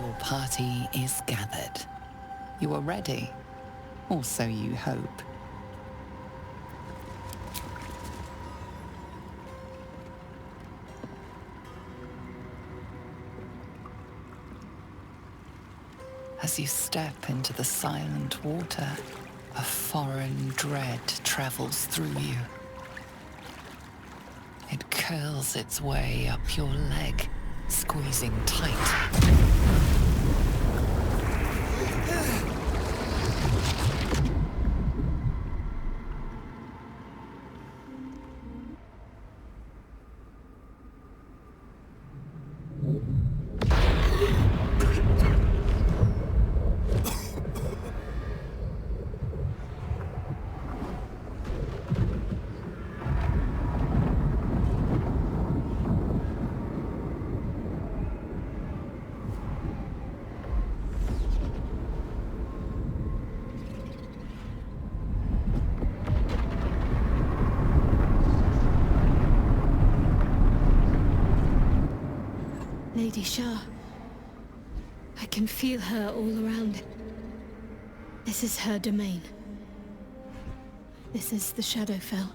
Your party is gathered. You are ready, or so you hope. As you step into the silent water, a foreign dread travels through you. It curls its way up your leg, squeezing tight. Lady Shah. I can feel her all around. This is her domain. This is the Shadowfell.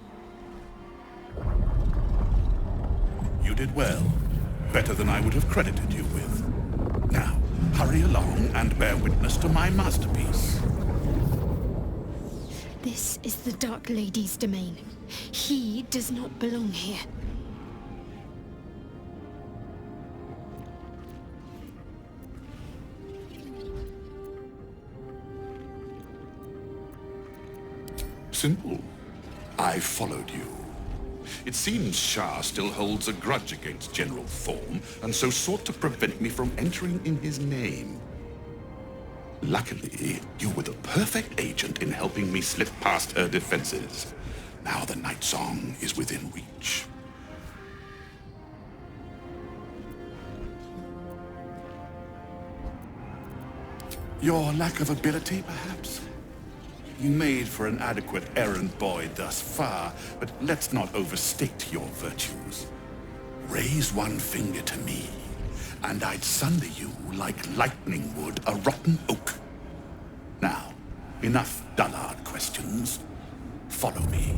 You did well. Better than I would have credited you with. Now, hurry along and bear witness to my masterpiece. This is the Dark Lady's domain. He does not belong here. Simple. I followed you. It seems Shah still holds a grudge against General Thorm, and so sought to prevent me from entering in his name. Luckily, you were the perfect agent in helping me slip past her defenses. Now the Night Song is within reach. Your lack of ability, perhaps? You made for an adequate errand boy thus far, but let's not overstate your virtues. Raise one finger to me, and I'd sunder you like lightning would a rotten oak. Now, enough dullard questions. Follow me.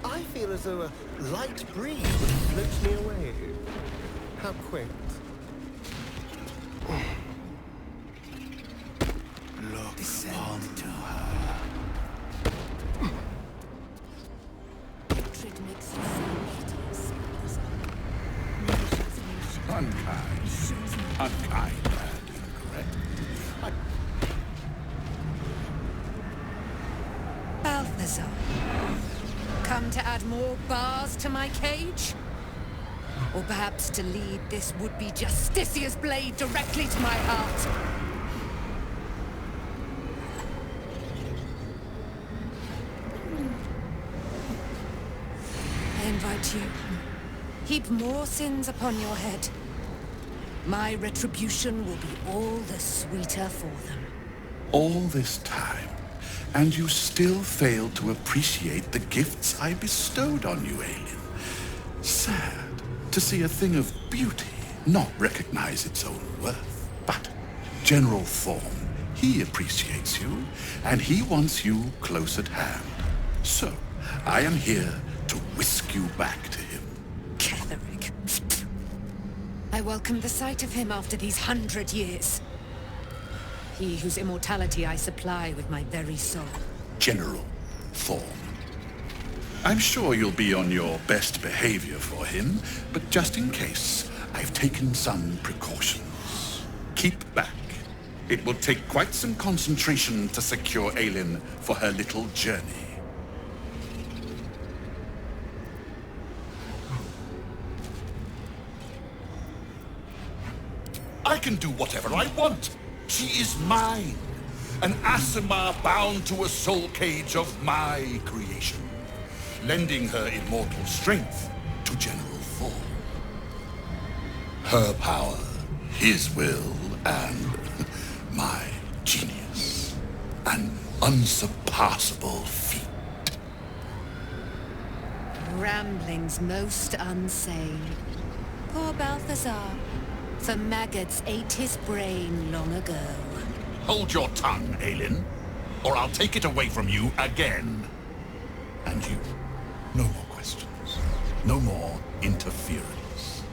I feel as though a light breeze would float me away. How quaint. Look onto her. Unkind. Unkind and incorrect. Balthazar, come to add more bars to my cage? Or perhaps to lead this would-be Justicia's blade directly to my heart? I invite you. Heap more sins upon your head. My retribution will be all the sweeter for them. All this time, and you still fail to appreciate the gifts I bestowed on you, Aelin. Sad to see a thing of beauty not recognize its own worth. But General Thorm, he appreciates you, and he wants you close at hand. So, I am here to whisk you back to him. Ketheric. I welcome the sight of him after these 100 years. He whose immortality I supply with my very soul. General Thorm. I'm sure you'll be on your best behavior for him, but just in case, I've taken some precautions. Keep back. It will take quite some concentration to secure Aelin for her little journey. I can do whatever I want. She is mine. An Aasimar bound to a soul cage of my creation, lending her immortal strength to General Thorm. Her power, his will, and my genius. An unsurpassable feat. ramblings most unsane. Poor Balthazar. For maggots ate his brain long ago. Hold your tongue, Aelin, or I'll take it away from you again. And you, no more questions. No more interference.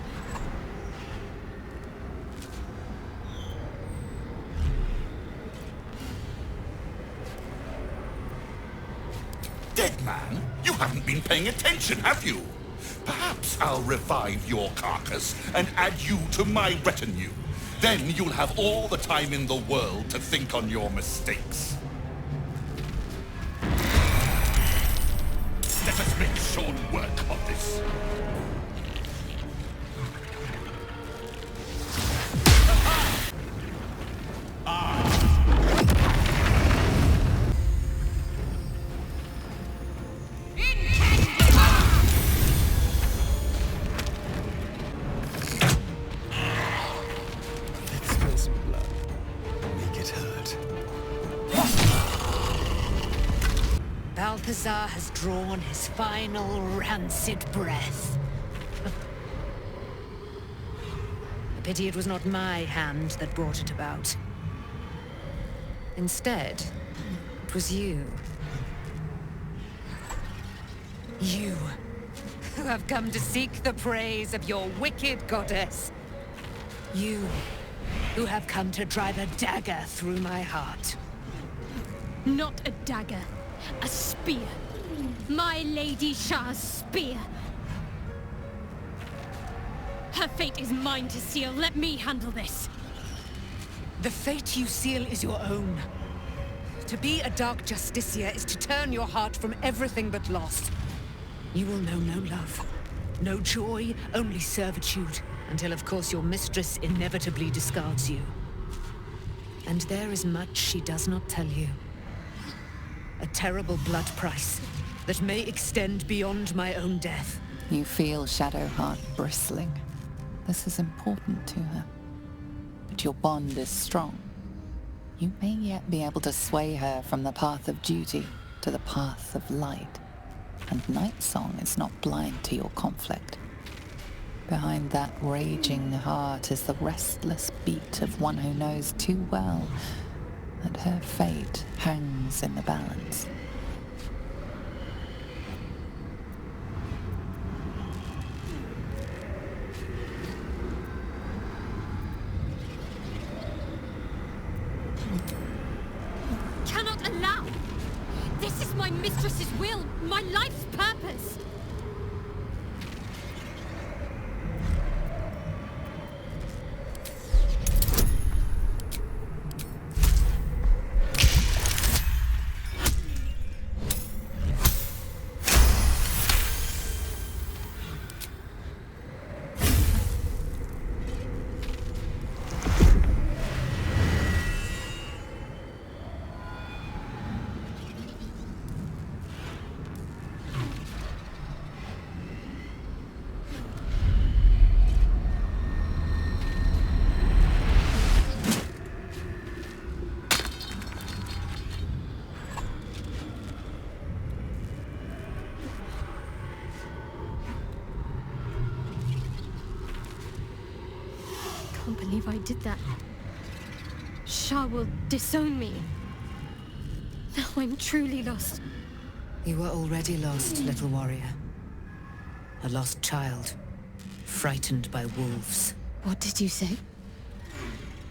Dead man, you haven't been paying attention, have you? Perhaps I'll revive your carcass and add you to my retinue. Then you'll have all the time in the world to think on your mistakes. Let us make short work of this. Let's spill some blood. Make it hurt. Balthazar has drawn his final rancid breath. A pity it was not my hand that brought it about. Instead, it was you. You, who have come to seek the praise of your wicked goddess. You, who have come to drive a dagger through my heart. Not a dagger. A spear. My Lady Shah's spear. Her fate is mine to seal. Let me handle this. The fate you seal is your own. To be a Dark Justicia is to turn your heart from everything but loss. You will know no love, no joy, only servitude, until of course your mistress inevitably discards you. And there is much she does not tell you. A terrible blood price that may extend beyond my own death. You feel Shadowheart bristling. This is important to her. But your bond is strong. You may yet be able to sway her from the path of duty to the path of light. And Nightsong is not blind to your conflict. Behind that raging heart is the restless beat of one who knows too well that her fate hangs in the balance. Cannot allow! This is my mistress's will, my life's purpose! I can't believe I did that. Shah will disown me. Now I'm truly lost. You were already lost, little warrior. A lost child, frightened by wolves. What did you say?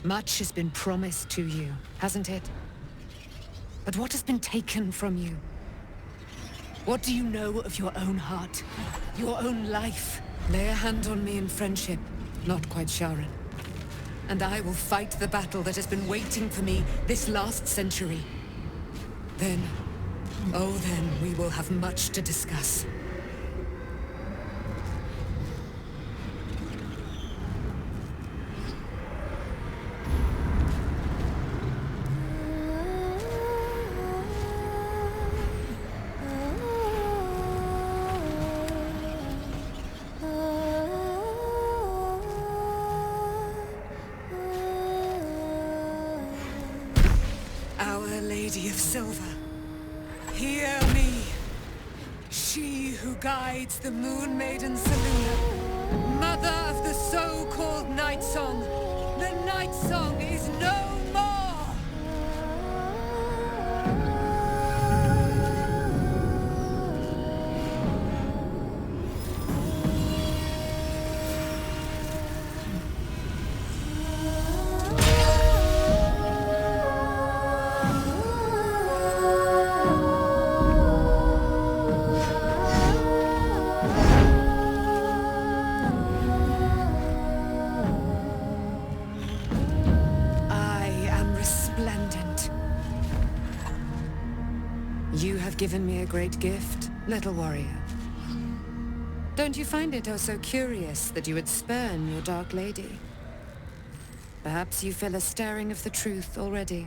Much has been promised to you, hasn't it? But what has been taken from you? What do you know of your own heart? Your own life? Lay a hand on me in friendship, not quite Sharon. And I will fight the battle that has been waiting for me this last century. Then, oh then, we will have much to discuss. Our Lady of Silver, hear me. She who guides the Moon Maiden Selûne, mother of the so-called Night Song. The Night Song is no more! You have given me a great gift, little warrior. Don't you find it oh so curious that you would spurn your Dark Lady? Perhaps you feel a stirring of the truth already.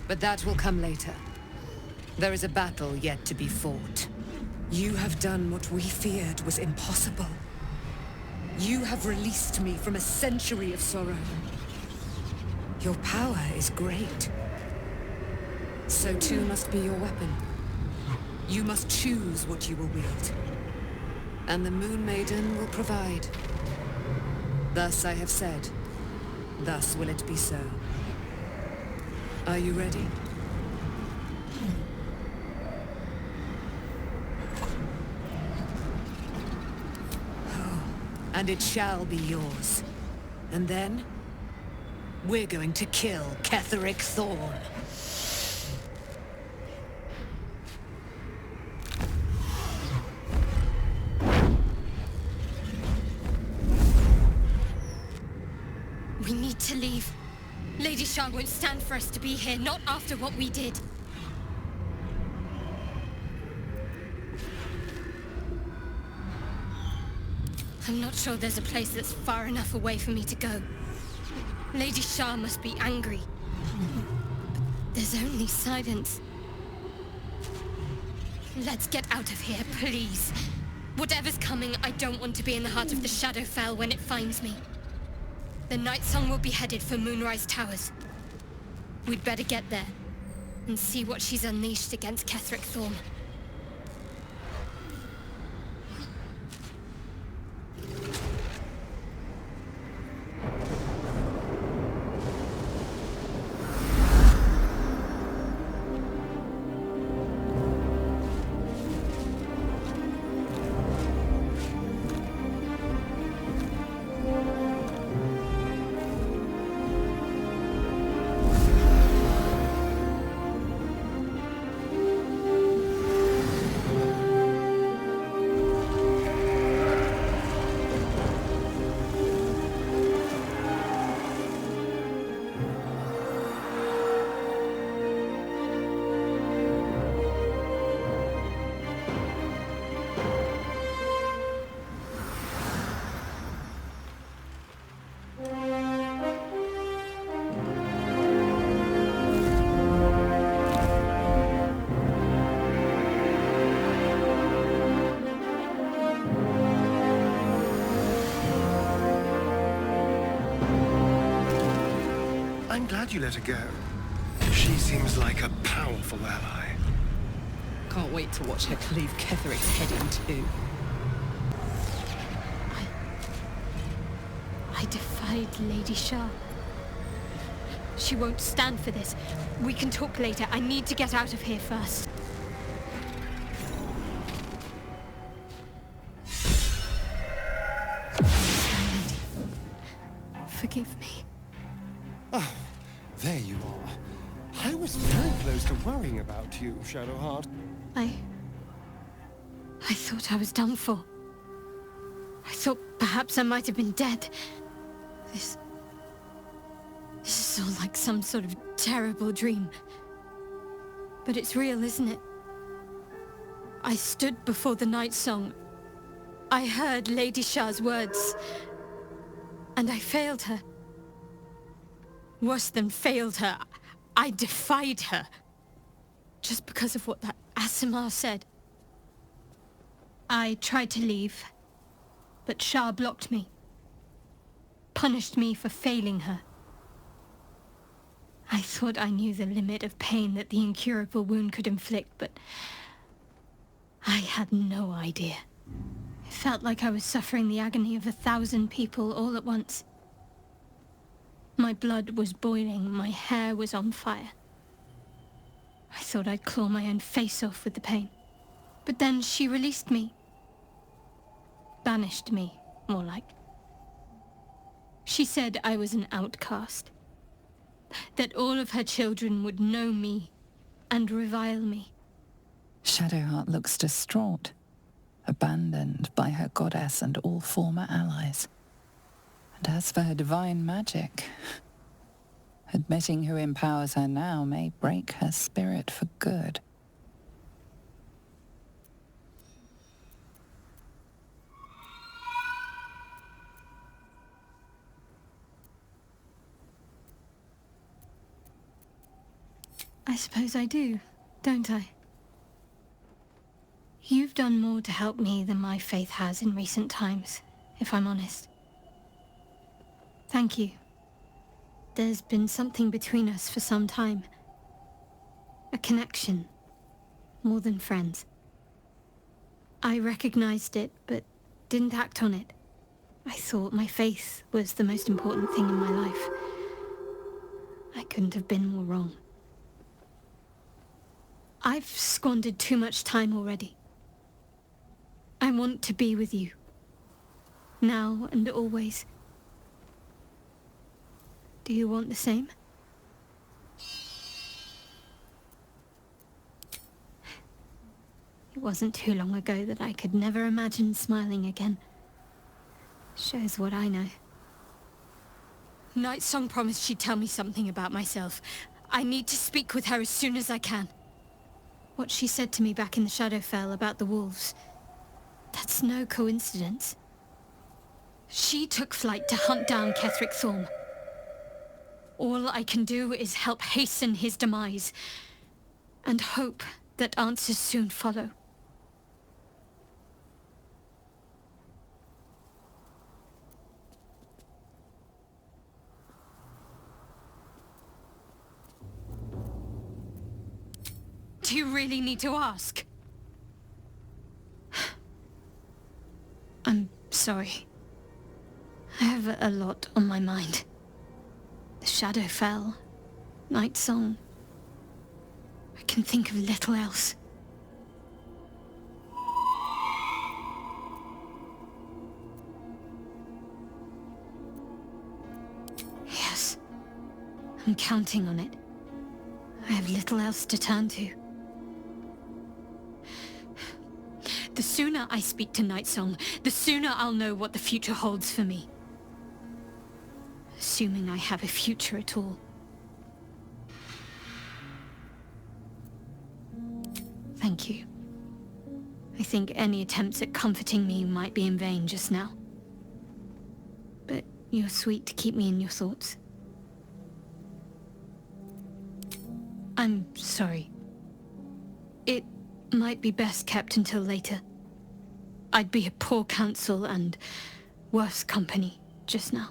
But that will come later. There is a battle yet to be fought. You have done what we feared was impossible. You have released me from a century of sorrow. Your power is great. So too must be your weapon. You must choose what you will wield. And the Moon Maiden will provide. Thus I have said. Thus will it be so. Are you ready? Oh, and it shall be yours. And then, we're going to kill Ketheric Thorn. We need to leave. Lady Shar won't stand for us to be here, not after what we did. I'm not sure there's a place that's far enough away for me to go. Lady Shar must be angry. But there's only silence. Let's get out of here, please. Whatever's coming, I don't want to be in the heart of the Shadowfell when it finds me. The Night Song will be headed for Moonrise Towers. We'd better get there and see what she's unleashed against Ketheric Thorn. I'm glad you let her go. She seems like a powerful ally. Can't wait to watch her cleave Ketheric's head in two. I defied Lady Shar. She won't stand for this. We can talk later. I need to get out of here first. Forgive me. Oh, there you are. I was very close to worrying about you, Shadowheart. I thought I was done for. I thought perhaps I might have been dead. This is all like some sort of terrible dream. But it's real, isn't it? I stood before the Night Song. I heard Lady Shar's words. And I failed her. Worse than failed her, I defied her. Just because of what that Aasimar said. I tried to leave, but Shar blocked me. Punished me for failing her. I thought I knew the limit of pain that the incurable wound could inflict, but had no idea. It felt like I was suffering the agony of 1,000 people all at once. My blood was boiling, my hair was on fire. I thought I'd claw my own face off with the pain. But then she released me. Banished me, more like. She said I was an outcast. That all of her children would know me and revile me. Shadowheart looks distraught, abandoned by her goddess and all former allies. And as for her divine magic, admitting who empowers her now may break her spirit for good. I suppose I do, don't I? You've done more to help me than my faith has in recent times, if I'm honest. Thank you. There's been something between us for some time. A connection, more than friends. I recognized it, but didn't act on it. I thought my faith was the most important thing in my life. I couldn't have been more wrong. I've squandered too much time already. I want to be with you. Now and always. Do you want the same? It wasn't too long ago that I could never imagine smiling again. Shows what I know. Nightsong promised she'd tell me something about myself. I need to speak with her as soon as I can. What she said to me back in the Shadowfell about the wolves, that's no coincidence. She took flight to hunt down Ketheric Thorm. All I can do is help hasten his demise, and hope that answers soon follow. Do you really need to ask? I'm sorry. I have a lot on my mind. The Shadowfell, Nightsong. I can think of little else. Yes, I'm counting on it. I have little else to turn to. The sooner I speak to Nightsong, the sooner I'll know what the future holds for me. Assuming I have a future at all. Thank you. I think any attempts at comforting me might be in vain just now. But you're sweet to keep me in your thoughts. I'm sorry. It might be best kept until later. I'd be a poor counsel and worse company just now.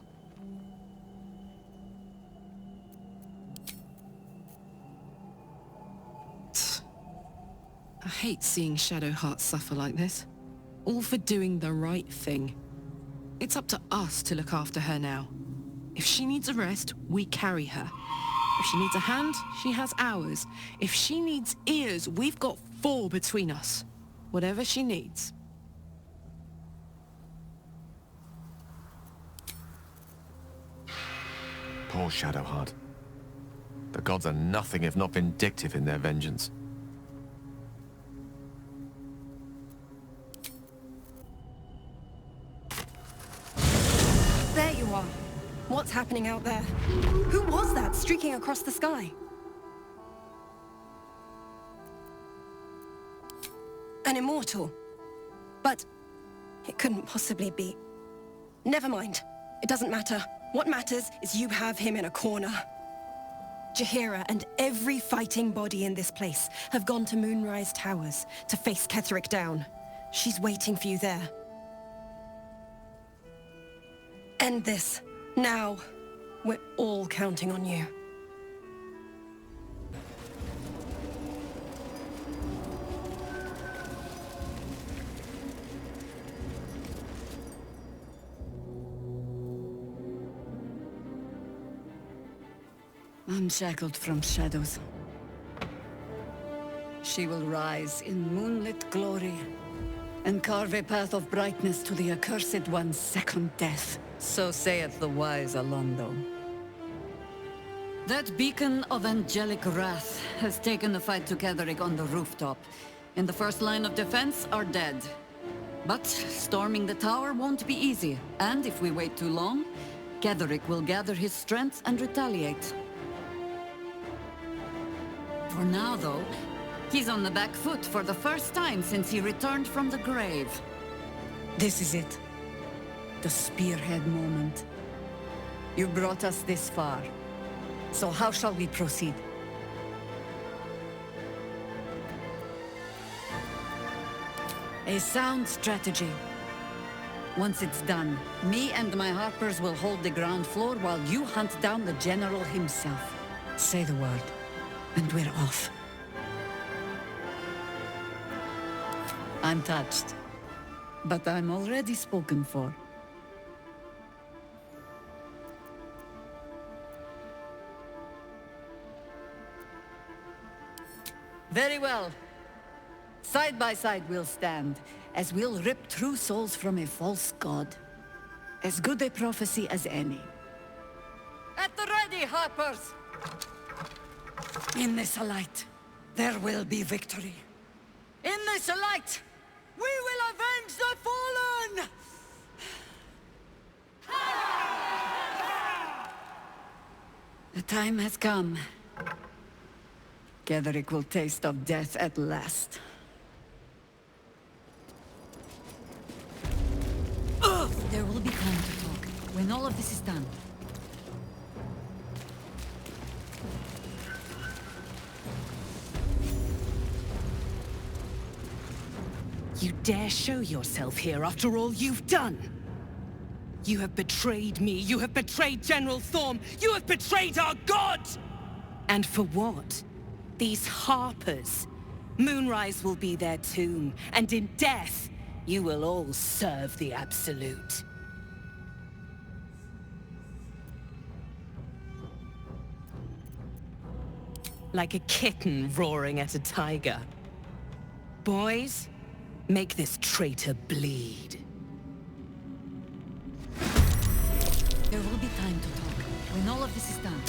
I hate seeing Shadowheart suffer like this. All for doing the right thing. It's up to us to look after her now. If she needs a rest, we carry her. If she needs a hand, she has ours. If she needs ears, we've got 4 between us. Whatever she needs. Poor Shadowheart. The gods are nothing if not vindictive in their vengeance. There you are. What's happening out there? Who was that streaking across the sky? An immortal. But it couldn't possibly be. Never mind. It doesn't matter. What matters is you have him in a corner. Jaheira and every fighting body in this place have gone to Moonrise Towers to face Ketheric down. She's waiting for you there. End this. Now. We're all counting on you. unshackled from shadows. She will rise in moonlit glory and carve a path of brightness to the Accursed One's second death. So saith the wise Alondo. That beacon of angelic wrath has taken the fight to Ketheric on the rooftop, and the first line of defense are dead. But storming the tower won't be easy, and if we wait too long, Ketheric will gather his strength and retaliate. For now, though, he's on the back foot for the first time since he returned from the grave. This is it. The spearhead moment. You brought us this far. So how shall we proceed? A sound strategy. Once it's done, me and my Harpers will hold the ground floor while you hunt down the General himself. Say the word, and we're off. I'm touched. But I'm already spoken for. Very well. Side by side we'll stand, as we'll rip true souls from a false god. As good a prophecy as any. At the ready, Harpers! In this light, there will be victory. In this light, we will avenge the fallen! The time has come. Ketheric will taste of death at last. There will be time to talk, when all of this is done. You dare show yourself here after all you've done? You have betrayed me, you have betrayed General Thorm, you have betrayed our god! And for what? These Harpers. Moonrise will be their tomb, and in death, you will all serve the Absolute. Like a kitten roaring at a tiger. Boys, make this traitor bleed. There will be time to talk, when all of this is done.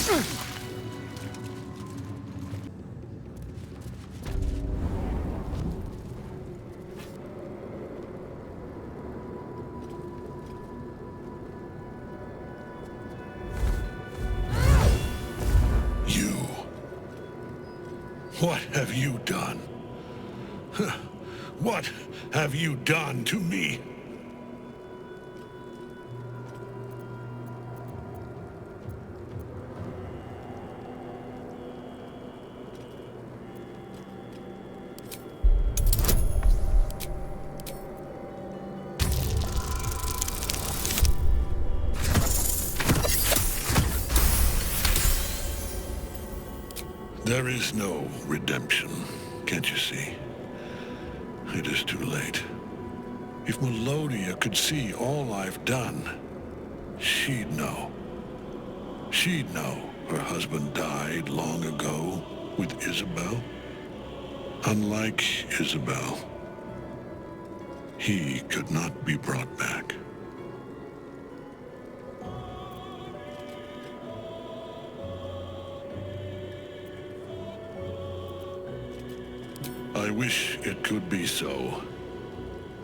What have you done? What have you done to me? There is no redemption, can't you see? It is too late. If Melodia could see all I've done, she'd know. She'd know her husband died long ago with Isabel. Unlike Isabel, he could not be brought back. I wish it could be so.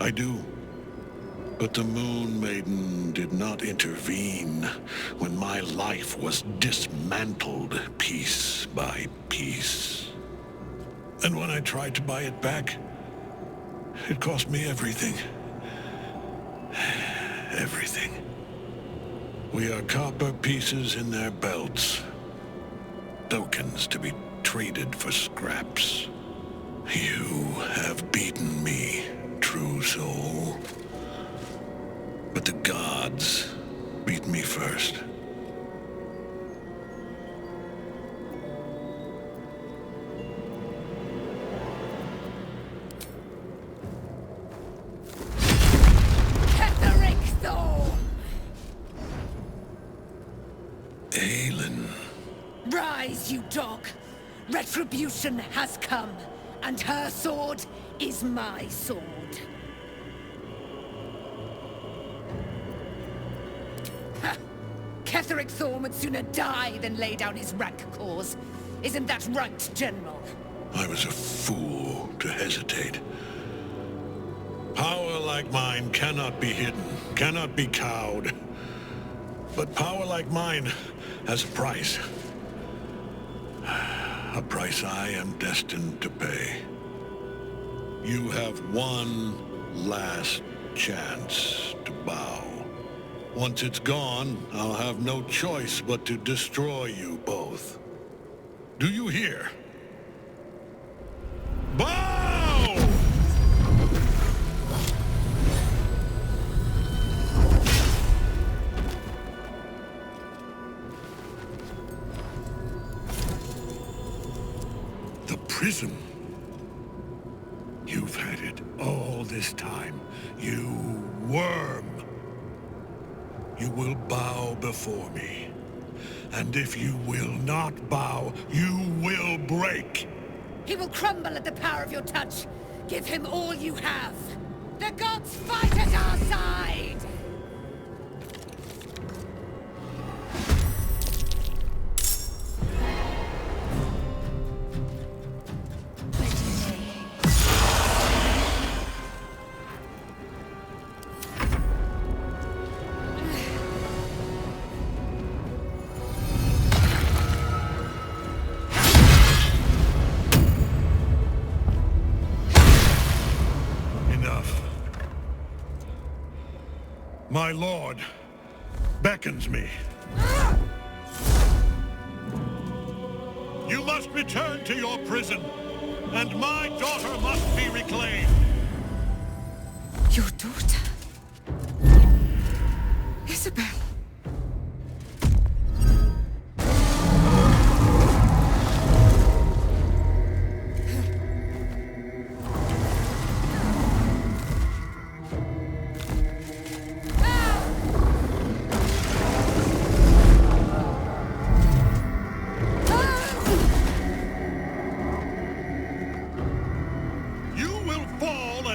I do. But the Moon Maiden did not intervene when my life was dismantled piece by piece. And when I tried to buy it back, it cost me everything. Everything. We are copper pieces in their belts. Tokens to be traded for scraps. You have beaten me, true soul. But the gods beat me first. Ketheric Thorm! Aelin. Rise, you dog! Retribution has come, and her sword is my sword. Ha! Ketheric Thorm would sooner die than lay down his rank cause. Isn't that right, General? I was a fool to hesitate. Power like mine cannot be hidden, cannot be cowed. But power like mine has a price. A price I am destined to pay. You have one last chance to bow. Once it's gone, I'll have no choice but to destroy you both. Do you hear? Bow! The prism. You've had it all this time, you worm. You will bow before me. And if you will not bow, you will break. He will crumble at the power of your touch. Give him all you have. The gods fight at our side! My lord beckons me. You must return to your prison, and my daughter must be reclaimed. Your daughter? Isabel.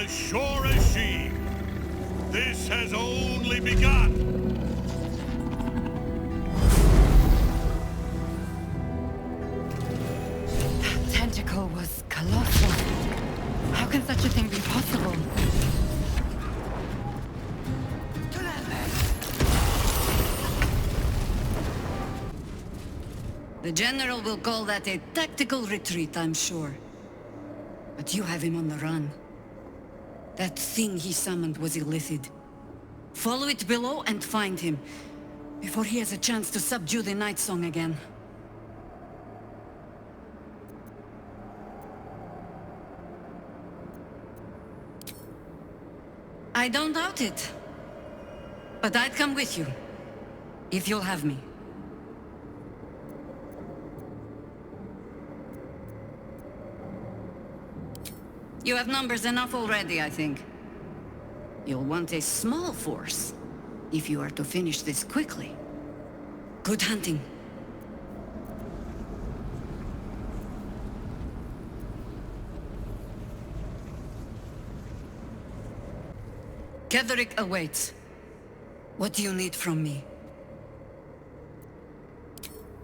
Sure as she. This has only begun. That tentacle was colossal. How can such a thing be possible? The General will call that a tactical retreat, I'm sure. But you have him on the run. That thing he summoned was Illithid. Follow it below and find him, before he has a chance to subdue the Night Song again. I don't doubt it. But I'd come with you, if you'll have me. You have numbers enough already, I think. You'll want a small force, if you are to finish this quickly. Good hunting. Ketheric awaits. What do you need from me?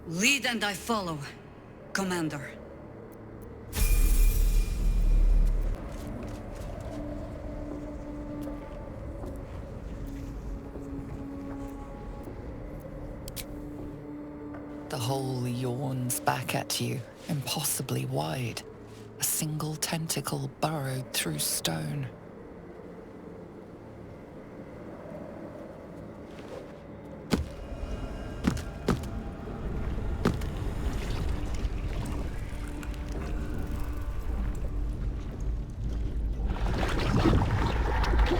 Lead and I follow, Commander. The hole yawns back at you, impossibly wide. A single tentacle burrowed through stone.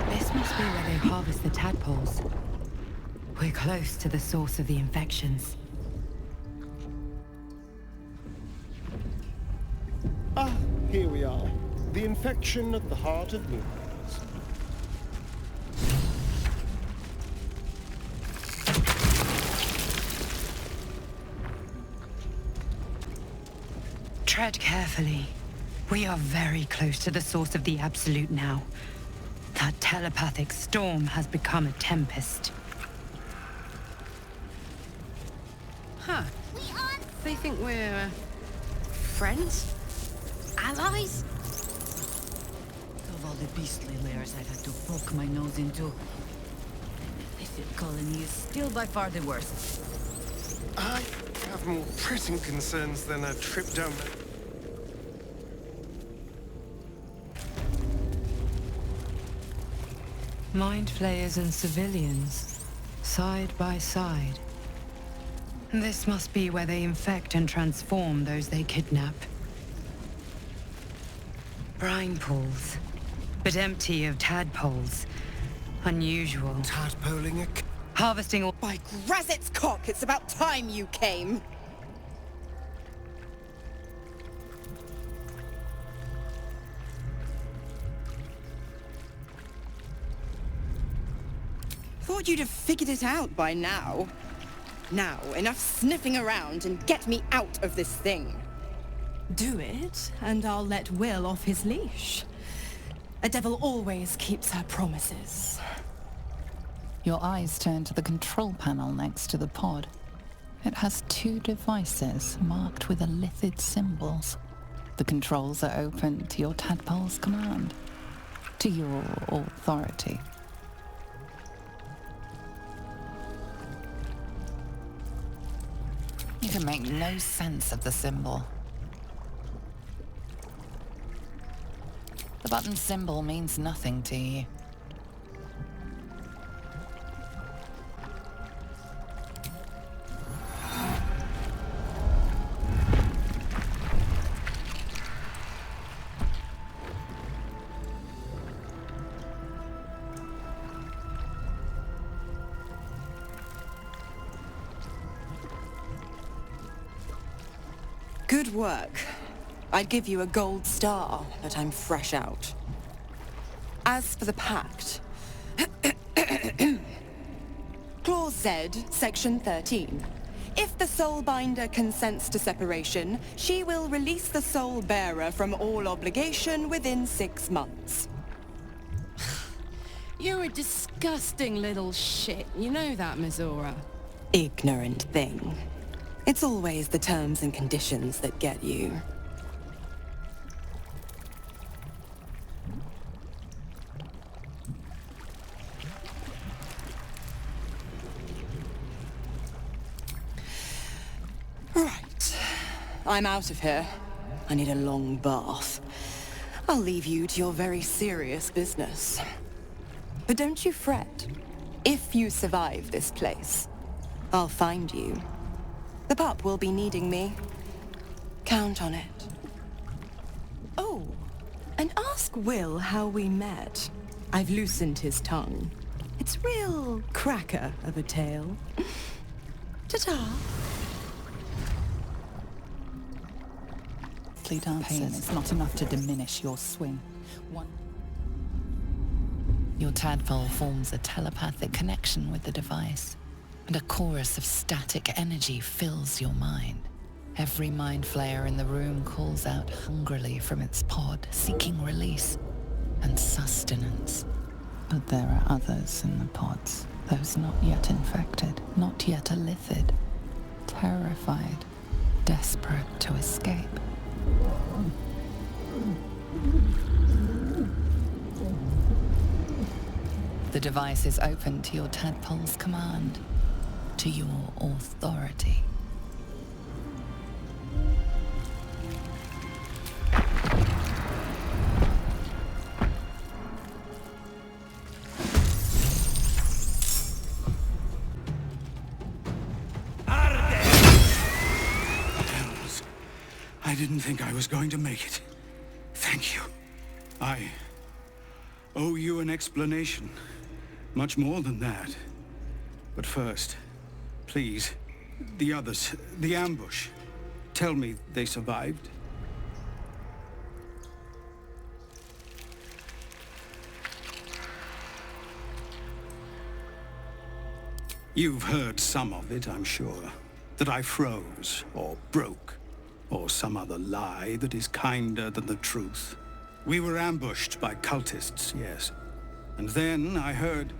This must be where they harvest the tadpoles. We're close to the source of the infections. Here we are. The infection at the heart of Moonrise. Tread carefully. We are very close to the source of the Absolute now. That telepathic storm has become a tempest. Huh. They think we're... friends? Allies? Of all the beastly layers I've had to poke my nose into, the Sith colony is still by far the worst. I have more pressing concerns than a trip down there. Mind flayers and civilians, side by side. This must be where they infect and transform those they kidnap. Brine pools, but empty of tadpoles. Unusual. Tadpoling a... Harvesting all... By Grazit's cock, it's about time you came! Thought you'd have figured it out by now. Now, enough sniffing around and get me out of this thing. Do it, and I'll let Will off his leash. A devil always keeps her promises. Your eyes turn to the control panel next to the pod. It has 2 devices marked with illithid symbols. The controls are open to your tadpole's command, to your authority. You can make no sense of the symbol. The button symbol means nothing to you. Good work. I'd give you a gold star, but I'm fresh out. As for the pact... Clause Z, Section 13. If the Soulbinder consents to separation, she will release the Soul Bearer from all obligation within 6 months. You're a disgusting little shit. You know that, Mizora. Ignorant thing. It's always the terms and conditions that get you. Right. I'm out of here. I need a long bath. I'll leave you to your very serious business. But don't you fret. If you survive this place, I'll find you. The pup will be needing me. Count on it. Oh, and ask Will how we met. I've loosened his tongue. It's real cracker of a tale. Ta-ta. Pain is not enough to diminish your swing. Your tadpole forms a telepathic connection with the device, and a chorus of static energy fills your mind. Every mind flayer in the room calls out hungrily from its pod, seeking release and sustenance. But there are others in the pods, those not yet infected, not yet illithid, terrified, desperate to escape. The device is open to your tadpole's command, to your authority. Hells. I didn't think I was going to make it. Thank you. I owe you an explanation. Much more than that. But first, please, the others, the ambush. Tell me they survived. You've heard some of it, I'm sure. That I froze, or broke. or some other lie that is kinder than the truth. We were ambushed by cultists, yes. And then I heard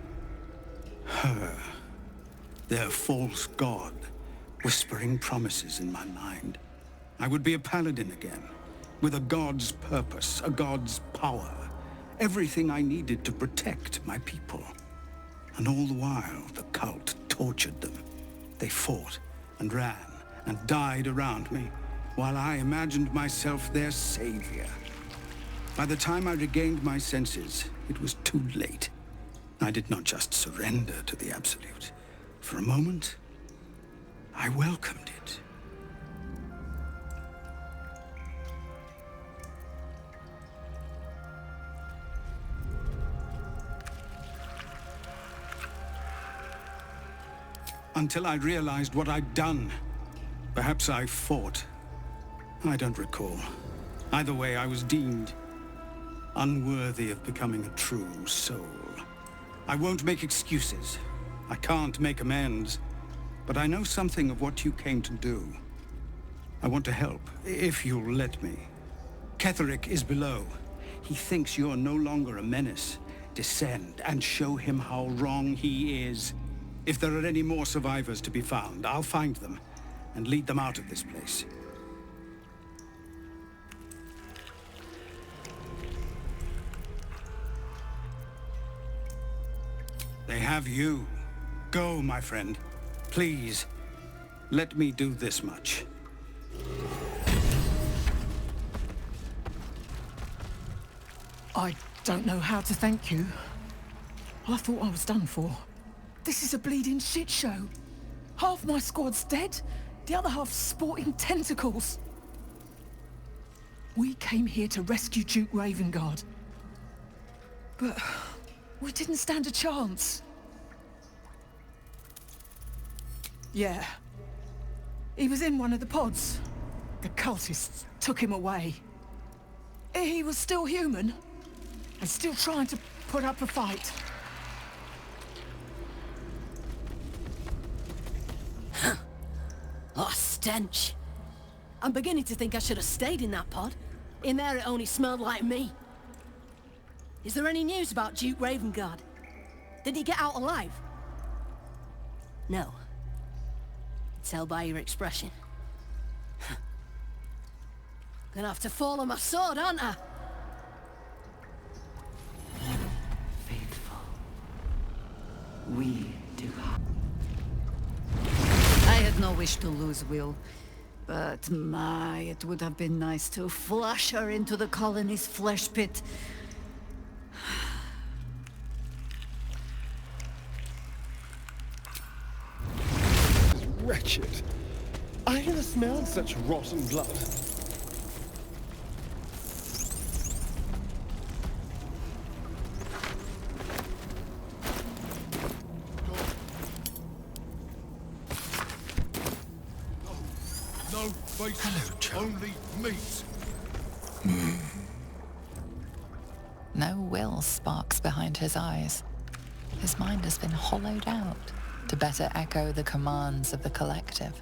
her, their false god, whispering promises in my mind. I would be a paladin again, with a god's purpose, a god's power. Everything I needed to protect my people. And all the while, the cult tortured them. They fought and ran and died around me, while I imagined myself their savior. By the time I regained my senses, it was too late. I did not just surrender to the Absolute. For a moment, I welcomed it. Until I realized what I'd done. Perhaps I fought. I don't recall. Either way, I was deemed unworthy of becoming a true soul. I won't make excuses. I can't make amends. But I know something of what you came to do. I want to help, if you'll let me. Ketheric is below. He thinks you're no longer a menace. Descend and show him how wrong he is. If there are any more survivors to be found, I'll find them and lead them out of this place. They have you. Go, my friend. Please, let me do this much. I don't know how to thank you. I thought I was done for. This is a bleeding shit show. Half my squad's dead, the other half sporting tentacles. We came here to rescue Duke Ravengard. But we didn't stand a chance. Yeah. He was in one of the pods. The cultists took him away. He was still human, and still trying to put up a fight. Oh, stench. I'm beginning to think I should have stayed in that pod. In there it only smelled like me. Is there any news about Duke Ravengard? Did he get out alive? No. Tell by your expression. Gonna have to fall on my sword, aren't I? Faithful. We do. I had no wish to lose Will, but my, it would have been nice to flush her into the colony's flesh pit. Wretched. I never smelled such rotten blood. No faces, only meat. No will sparks behind his eyes. His mind has been hollowed out to better echo the commands of the Collective.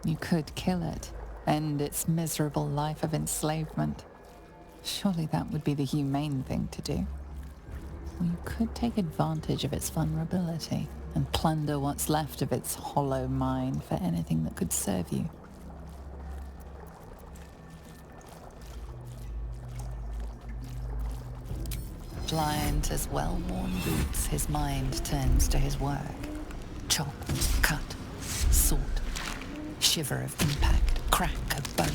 You could kill it, end its miserable life of enslavement. Surely that would be the humane thing to do. Or you could take advantage of its vulnerability and plunder what's left of its hollow mind for anything that could serve you. Blind as well-worn boots, his mind turns to his work. Chop, cut, sort, shiver of impact, crack of bone.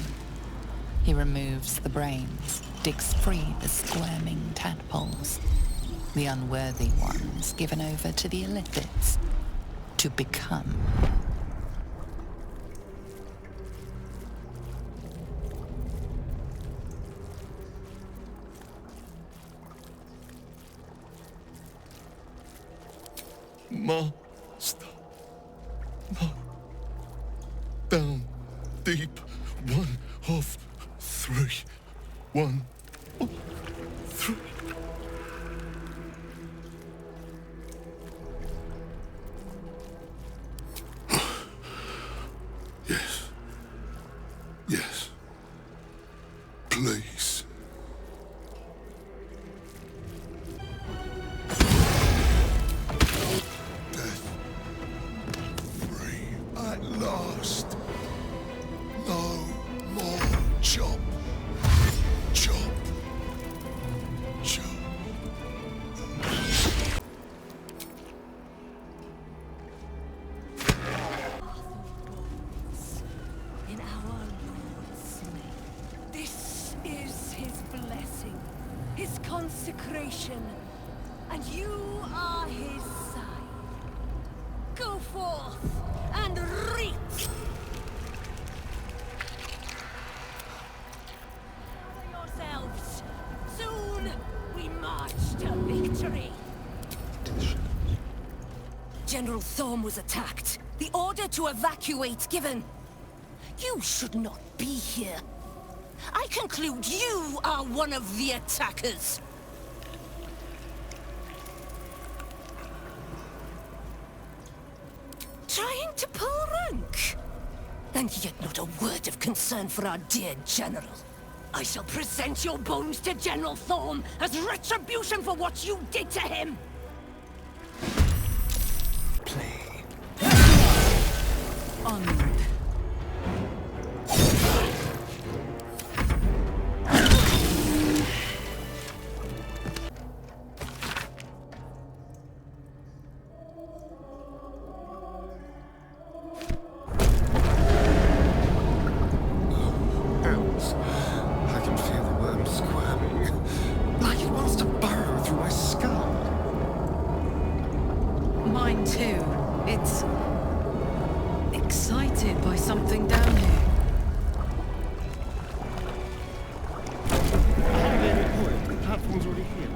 He removes the brains, digs free the squirming tadpoles, the unworthy ones given over to the illithids, to become. Master. No. Down deep. 1 of 3. 1 of 3. Yes. generation, and you are his son. Go forth and reap! Gather yourselves. Soon we march to victory. General Thorm was attacked. The order to evacuate given. You should not be here. I conclude you are one of the attackers. Trying to pull rank? And yet not a word of concern for our dear General. I shall present your bones to General Thorm as retribution for what you did to him. Onward. Elves. I can feel the worm squirming. Like it wants to burrow through my skull. Mine too. It's excited by something down here. The platform's already here.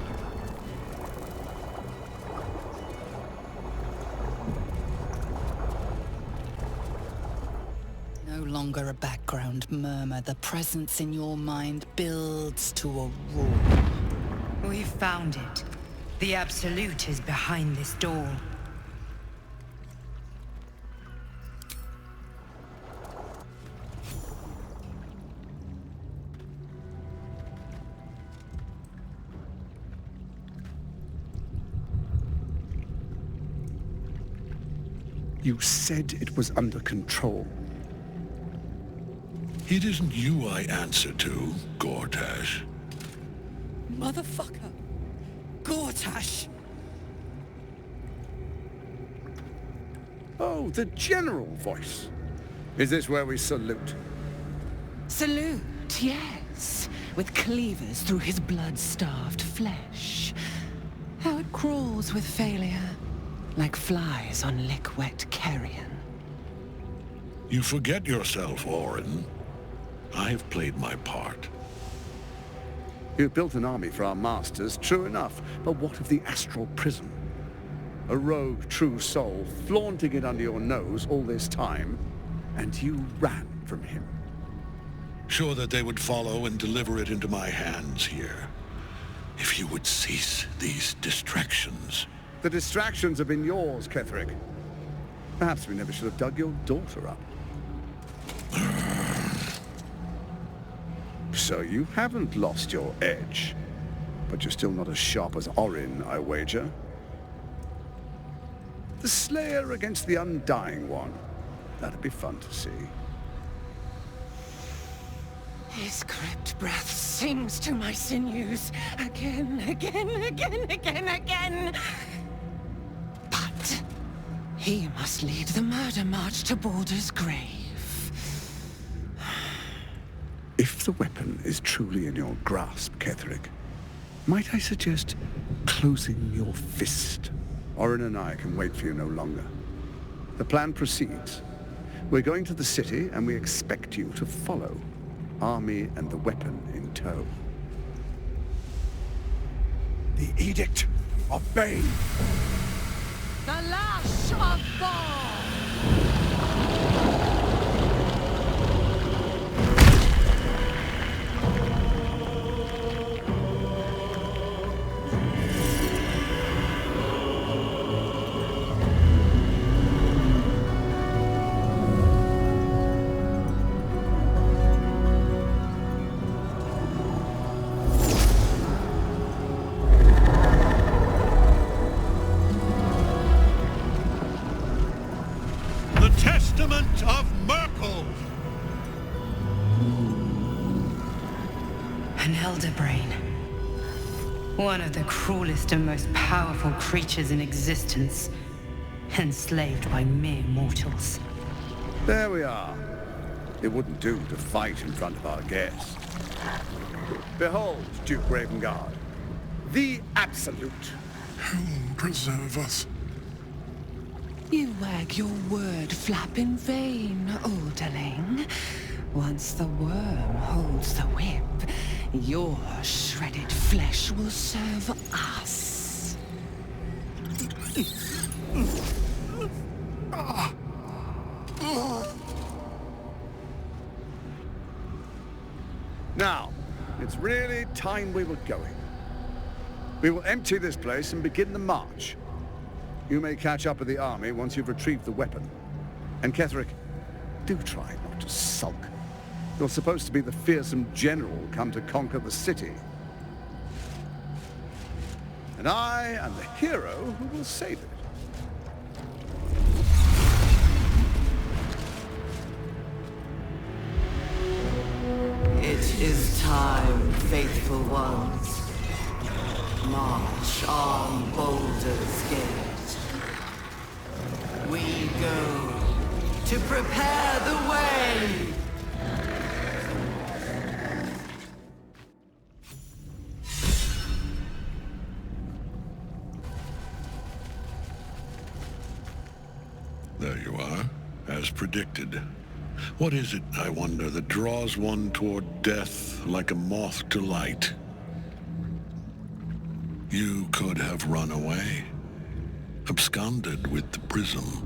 No longer a background murmur. The presence in your mind builds to a roar. We've found it. The Absolute is behind this door. You said it was under control. It isn't you I answer to, Gortash. Motherfucker. Gortash. Oh, the general voice. Is this where we salute? Salute, yes. With cleavers through his blood-starved flesh. How it crawls with failure. Like flies on lick-wet carrion. You forget yourself, Orin. I have played my part. You built an army for our masters, true enough. But what of the astral prison? A rogue true soul flaunting it under your nose all this time, and you ran from him. Sure that they would follow and deliver it into my hands here. If you would cease these distractions. The distractions have been yours, Ketheric. Perhaps we never should have dug your daughter up. So you haven't lost your edge. But you're still not as sharp as Orin, I wager. The Slayer against the Undying One. That'd be fun to see. His crypt breath sings to my sinews. Again, again, again, again, again. But he must lead the murder march to Baldur's grave. If the weapon is truly in your grasp, Ketheric, might I suggest closing your fist? Orin and I can wait for you no longer. The plan proceeds. We're going to the city, and we expect you to follow. Army and the weapon in tow. The Edict of Bane. The Lash of Baal! Testament of Myrkul! An Elder Brain. One of the cruelest and most powerful creatures in existence. Enslaved by mere mortals. There we are. It wouldn't do to fight in front of our guests. Behold, Duke Ravengard. the Absolute. He'll preserve us. You wag your word flap in vain, Alderling. Once the worm holds the whip, your shredded flesh will serve us. Now, it's really time we were going. We will empty this place and begin the march. You may catch up with the army once you've retrieved the weapon. And Ketheric, do try not to sulk. You're supposed to be the fearsome general come to conquer the city. And I am the hero who will save it. It is time, faithful ones. March on Baldur's Gate. We go to prepare the way. There you are, as predicted. What is it, I wonder, that draws one toward death like a moth to light? You could have run away, absconded with the prism.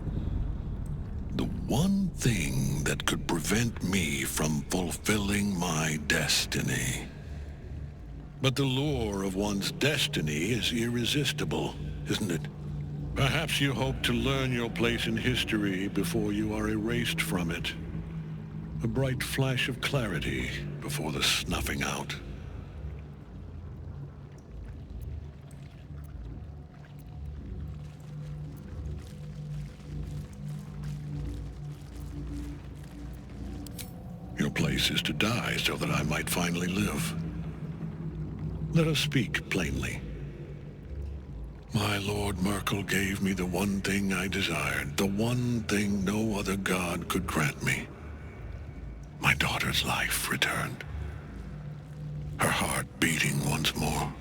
The one thing that could prevent me from fulfilling my destiny. But the lure of one's destiny is irresistible, isn't it? Perhaps you hope to learn your place in history before you are erased from it. A bright flash of clarity before the snuffing out. Your place is to die so that I might finally live. Let us speak plainly. My Lord Merkel gave me the one thing I desired, the one thing no other god could grant me. My daughter's life returned. Her heart beating once more.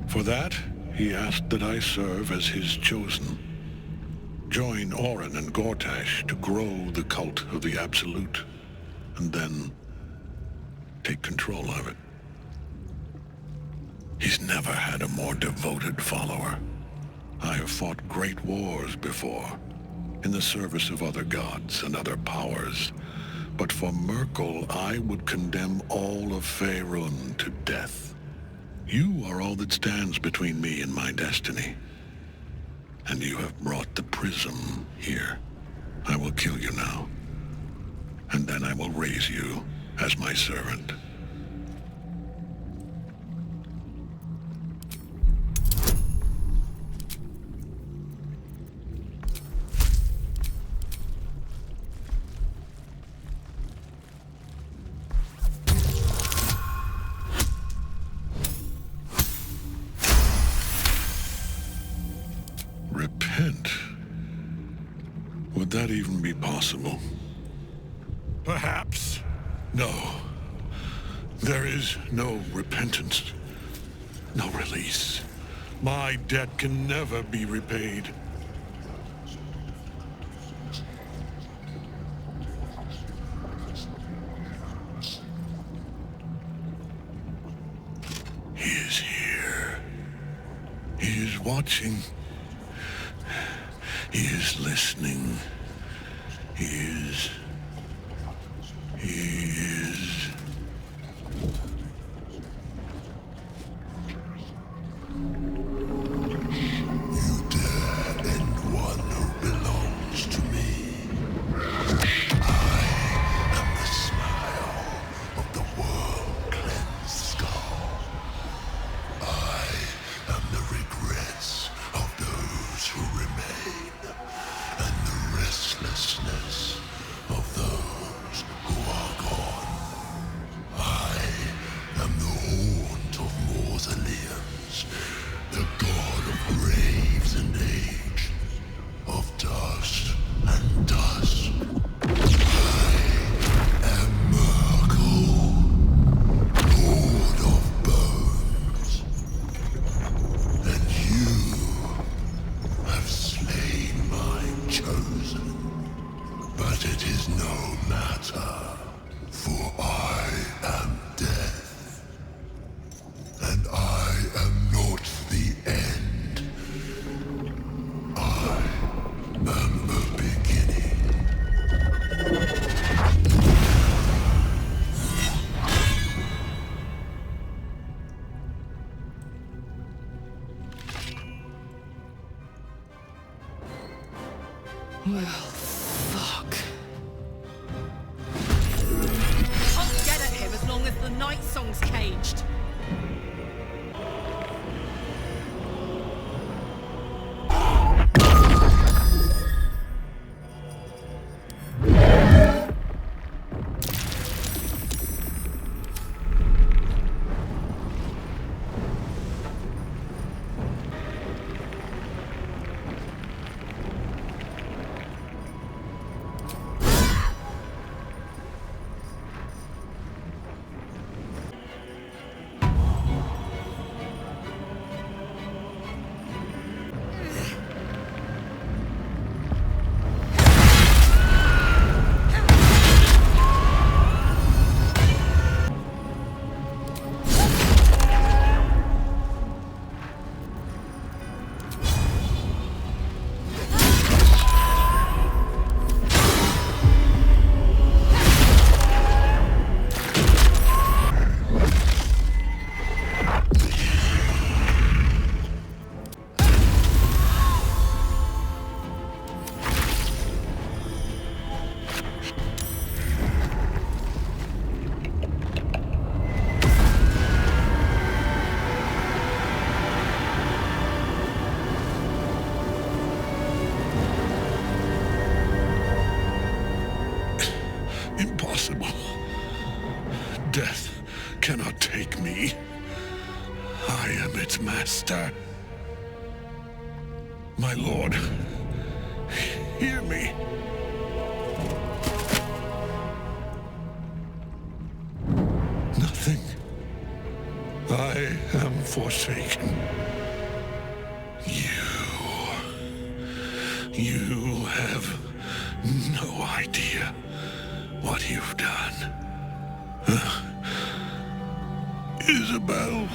For that, he asked that I serve as his chosen. Join Orin and Gortash to grow the cult of the Absolute, and then take control of it. He's never had a more devoted follower. I have fought great wars before, in the service of other gods and other powers. But for Merkel, I would condemn all of Faerun to death. You are all that stands between me and my destiny. And you have brought the prism here. I will kill you now. And then I will raise you as my servant. Repent? Would that even be possible? Perhaps. No. There is no repentance. No release. My debt can never be repaid. He is here. He is watching. He is listening. He is... You dare end one who belongs to me. I am the smile of the world-cleansed skull. I am the regrets of those who remain, and the restlessness of those who are gone. Well, fuck. I'll get at him as long as the Night Song's caged. Impossible. Death cannot take me. I am its master. My lord, hear me. Nothing. I am forsaken. You have no idea what you've done. Isabel.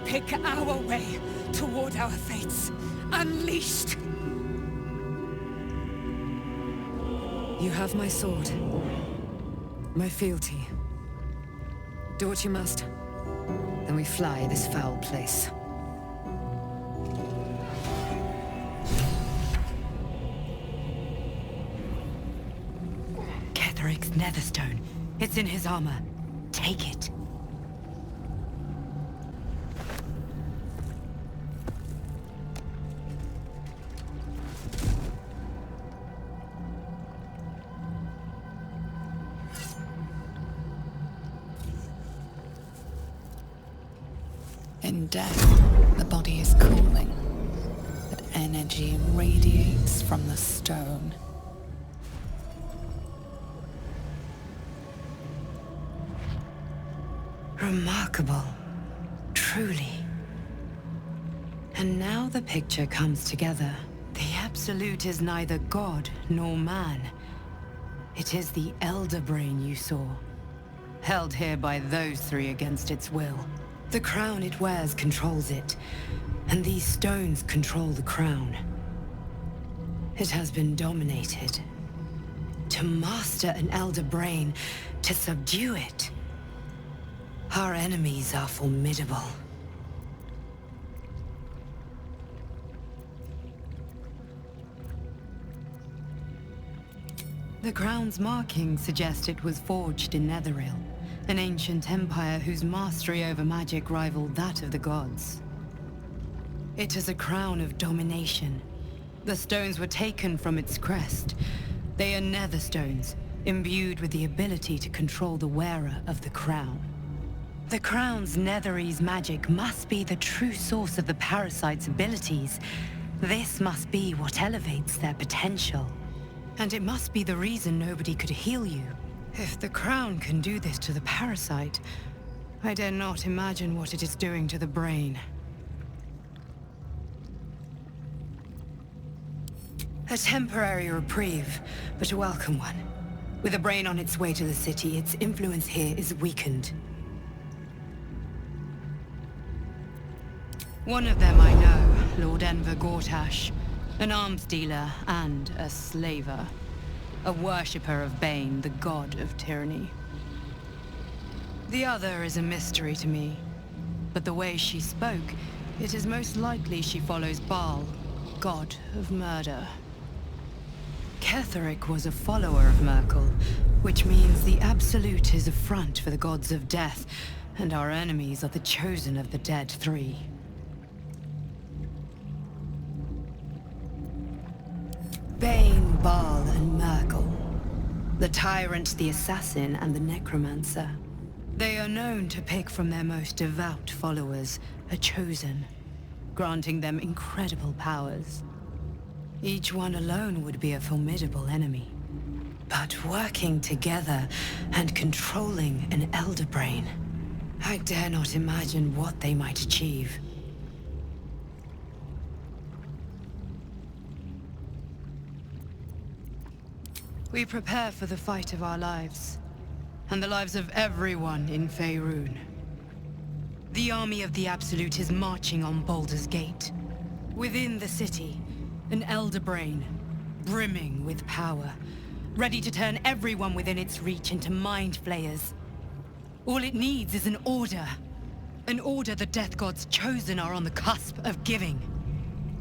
Pick our way toward our fates. Unleashed! You have my sword. My fealty. Do what you must. Then we fly this foul place. Ketheric's Netherstone. It's in his armor. Take it. In death, the body is cooling, but energy radiates from the stone. Remarkable. Truly. And now the picture comes together. The Absolute is neither god nor man. It is the Elder Brain you saw, held here by those three against its will. The crown it wears controls it, and these stones control the crown. It has been dominated. To master an Elder Brain, to subdue it. Our enemies are formidable. The crown's markings suggest it was forged in Netheril, an ancient empire whose mastery over magic rivaled that of the gods. It is a crown of domination. The stones were taken from its crest. They are Netherstones, imbued with the ability to control the wearer of the crown. The crown's Netherese magic must be the true source of the parasite's abilities. This must be what elevates their potential. And it must be the reason nobody could heal you. If the crown can do this to the parasite, I dare not imagine what it is doing to the brain. A temporary reprieve, but a welcome one. With a brain on its way to the city, its influence here is weakened. One of them I know, Lord Enver Gortash, an arms dealer and a slaver. A worshipper of Bane, the god of tyranny. The other is a mystery to me, but the way she spoke, it is most likely she follows Baal, god of murder. Ketheric was a follower of Merkel, which means the Absolute is a front for the gods of death, and our enemies are the chosen of the Dead Three. Bane, Baal, and Merkel. The Tyrant, the Assassin, and the Necromancer. They are known to pick from their most devout followers a chosen, granting them incredible powers. Each one alone would be a formidable enemy. But working together and controlling an Elder Brain, I dare not imagine what they might achieve. We prepare for the fight of our lives, and the lives of everyone in Faerun. The army of the Absolute is marching on Baldur's Gate. Within the city, an Elder Brain, brimming with power, ready to turn everyone within its reach into mind flayers. All it needs is an order. An order the Death Gods chosen are on the cusp of giving.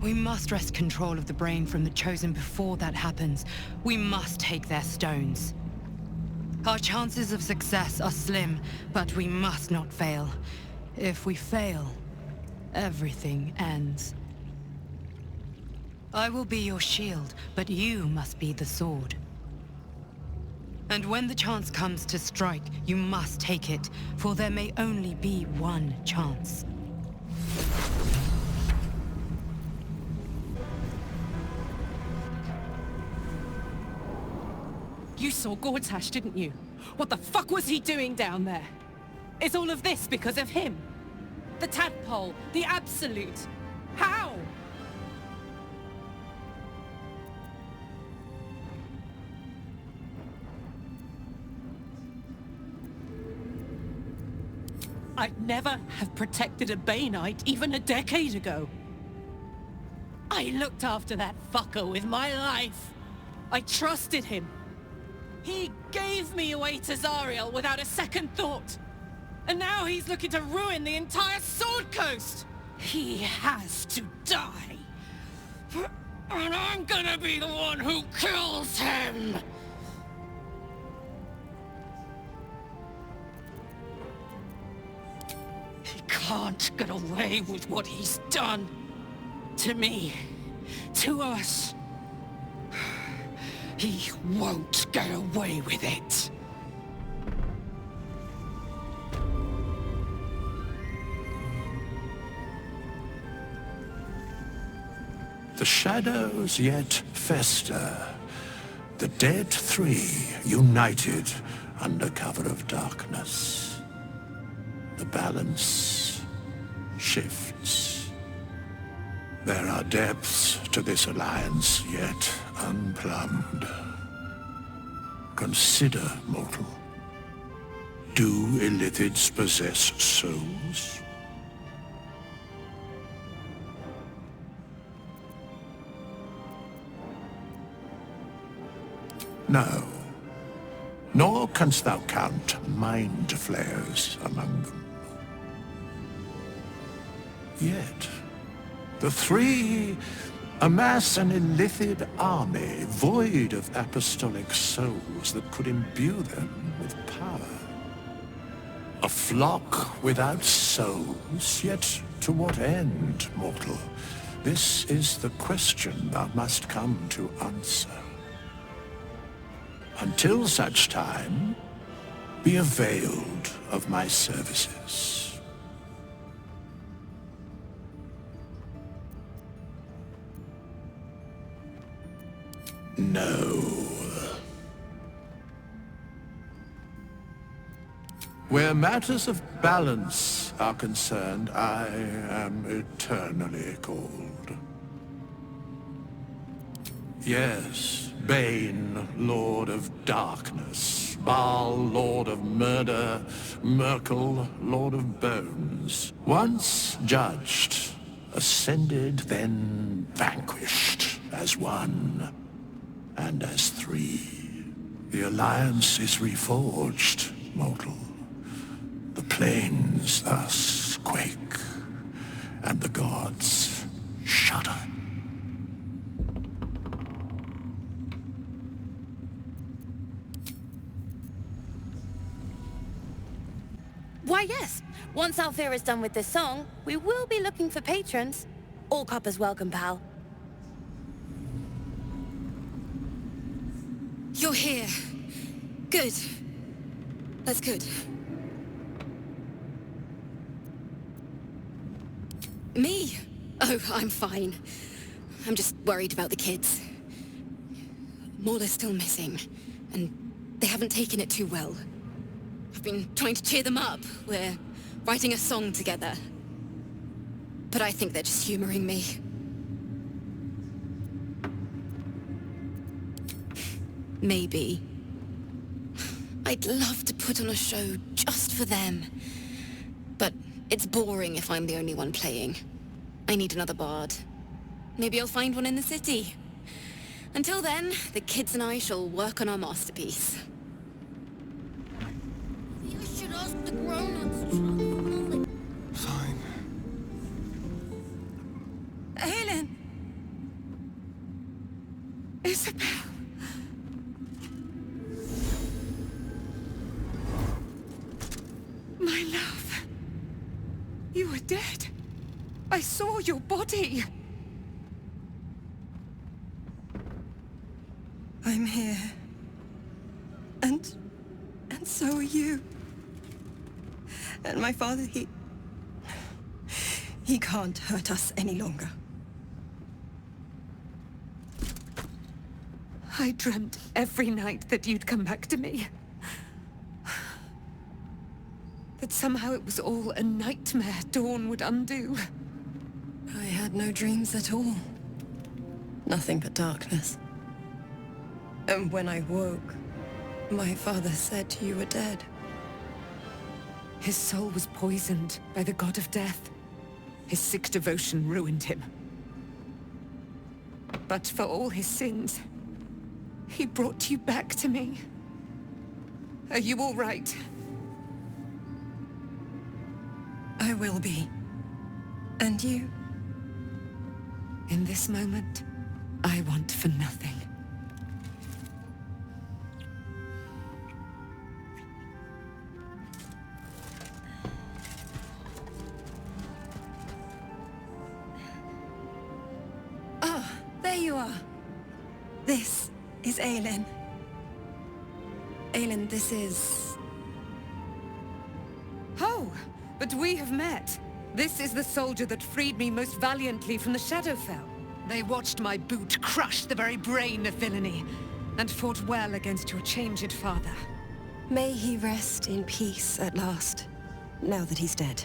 We must wrest control of the brain from the chosen before that happens. We must take their stones. Our chances of success are slim, but we must not fail. If we fail, everything ends. I will be your shield, but you must be the sword. And when the chance comes to strike, you must take it, for there may only be one chance. You saw Gortash, didn't you? What the fuck was he doing down there? Is all of this because of him? The tadpole, the Absolute. How? I'd never have protected a Baneite even a decade ago. I looked after that fucker with my life. I trusted him. He gave me away to Zariel without a second thought. And now he's looking to ruin the entire Sword Coast. He has to die. And I'm gonna be the one who kills him. He can't get away with what he's done. To me. To us. He won't get away with it. The shadows yet fester. The Dead Three united under cover of darkness. The balance shifts. There are depths to this alliance yet unplumbed. Consider, mortal. Do Illithids possess souls? No. Nor canst thou count mind flayers among them. Yet, the three amass an Illithid army void of apostolic souls that could imbue them with power. A flock without souls, yet to what end, mortal? This is the question thou must come to answer. Until such time, be availed of my services. No. Where matters of balance are concerned, I am eternally cold. Yes, Bane, Lord of Darkness, Baal, Lord of Murder, Merkel, Lord of Bones. Once judged, ascended, then vanquished, as one, and as three. The Alliance is reforged, mortal. The plains thus quake, and the gods shudder. Why, yes. Once Althea is done with this song, we will be looking for patrons. All coppers welcome, pal. You're here. Good. That's good. Me? Oh, I'm fine. I'm just worried about the kids. Morla's still missing, and they haven't taken it too well. I've been trying to cheer them up. We're writing a song together. But I think they're just humoring me. Maybe. I'd love to put on a show just for them. But it's boring if I'm the only one playing. I need another bard. Maybe I'll find one in the city. Until then, the kids and I shall work on our masterpiece. You should ask the grown-ups. Fine. Aelin! Isabel! My love. You were dead. I saw your body. I'm here. And so are you. And my father, he can't hurt us any longer. I dreamt every night that you'd come back to me. That somehow it was all a nightmare Dawn would undo. I had no dreams at all. Nothing but darkness. And when I woke, my father said you were dead. His soul was poisoned by the god of death. His sick devotion ruined him. But for all his sins, he brought you back to me. Are you all right? I will be. And you? In this moment, I want for nothing. Ah, there you are. This is Aelin. Aelin, this is... Oh, but we have met. This is the soldier that freed me most valiantly from the Shadowfell. They watched my boot crush the very brain of villainy, and fought well against your changed father. May he rest in peace at last, now that he's dead.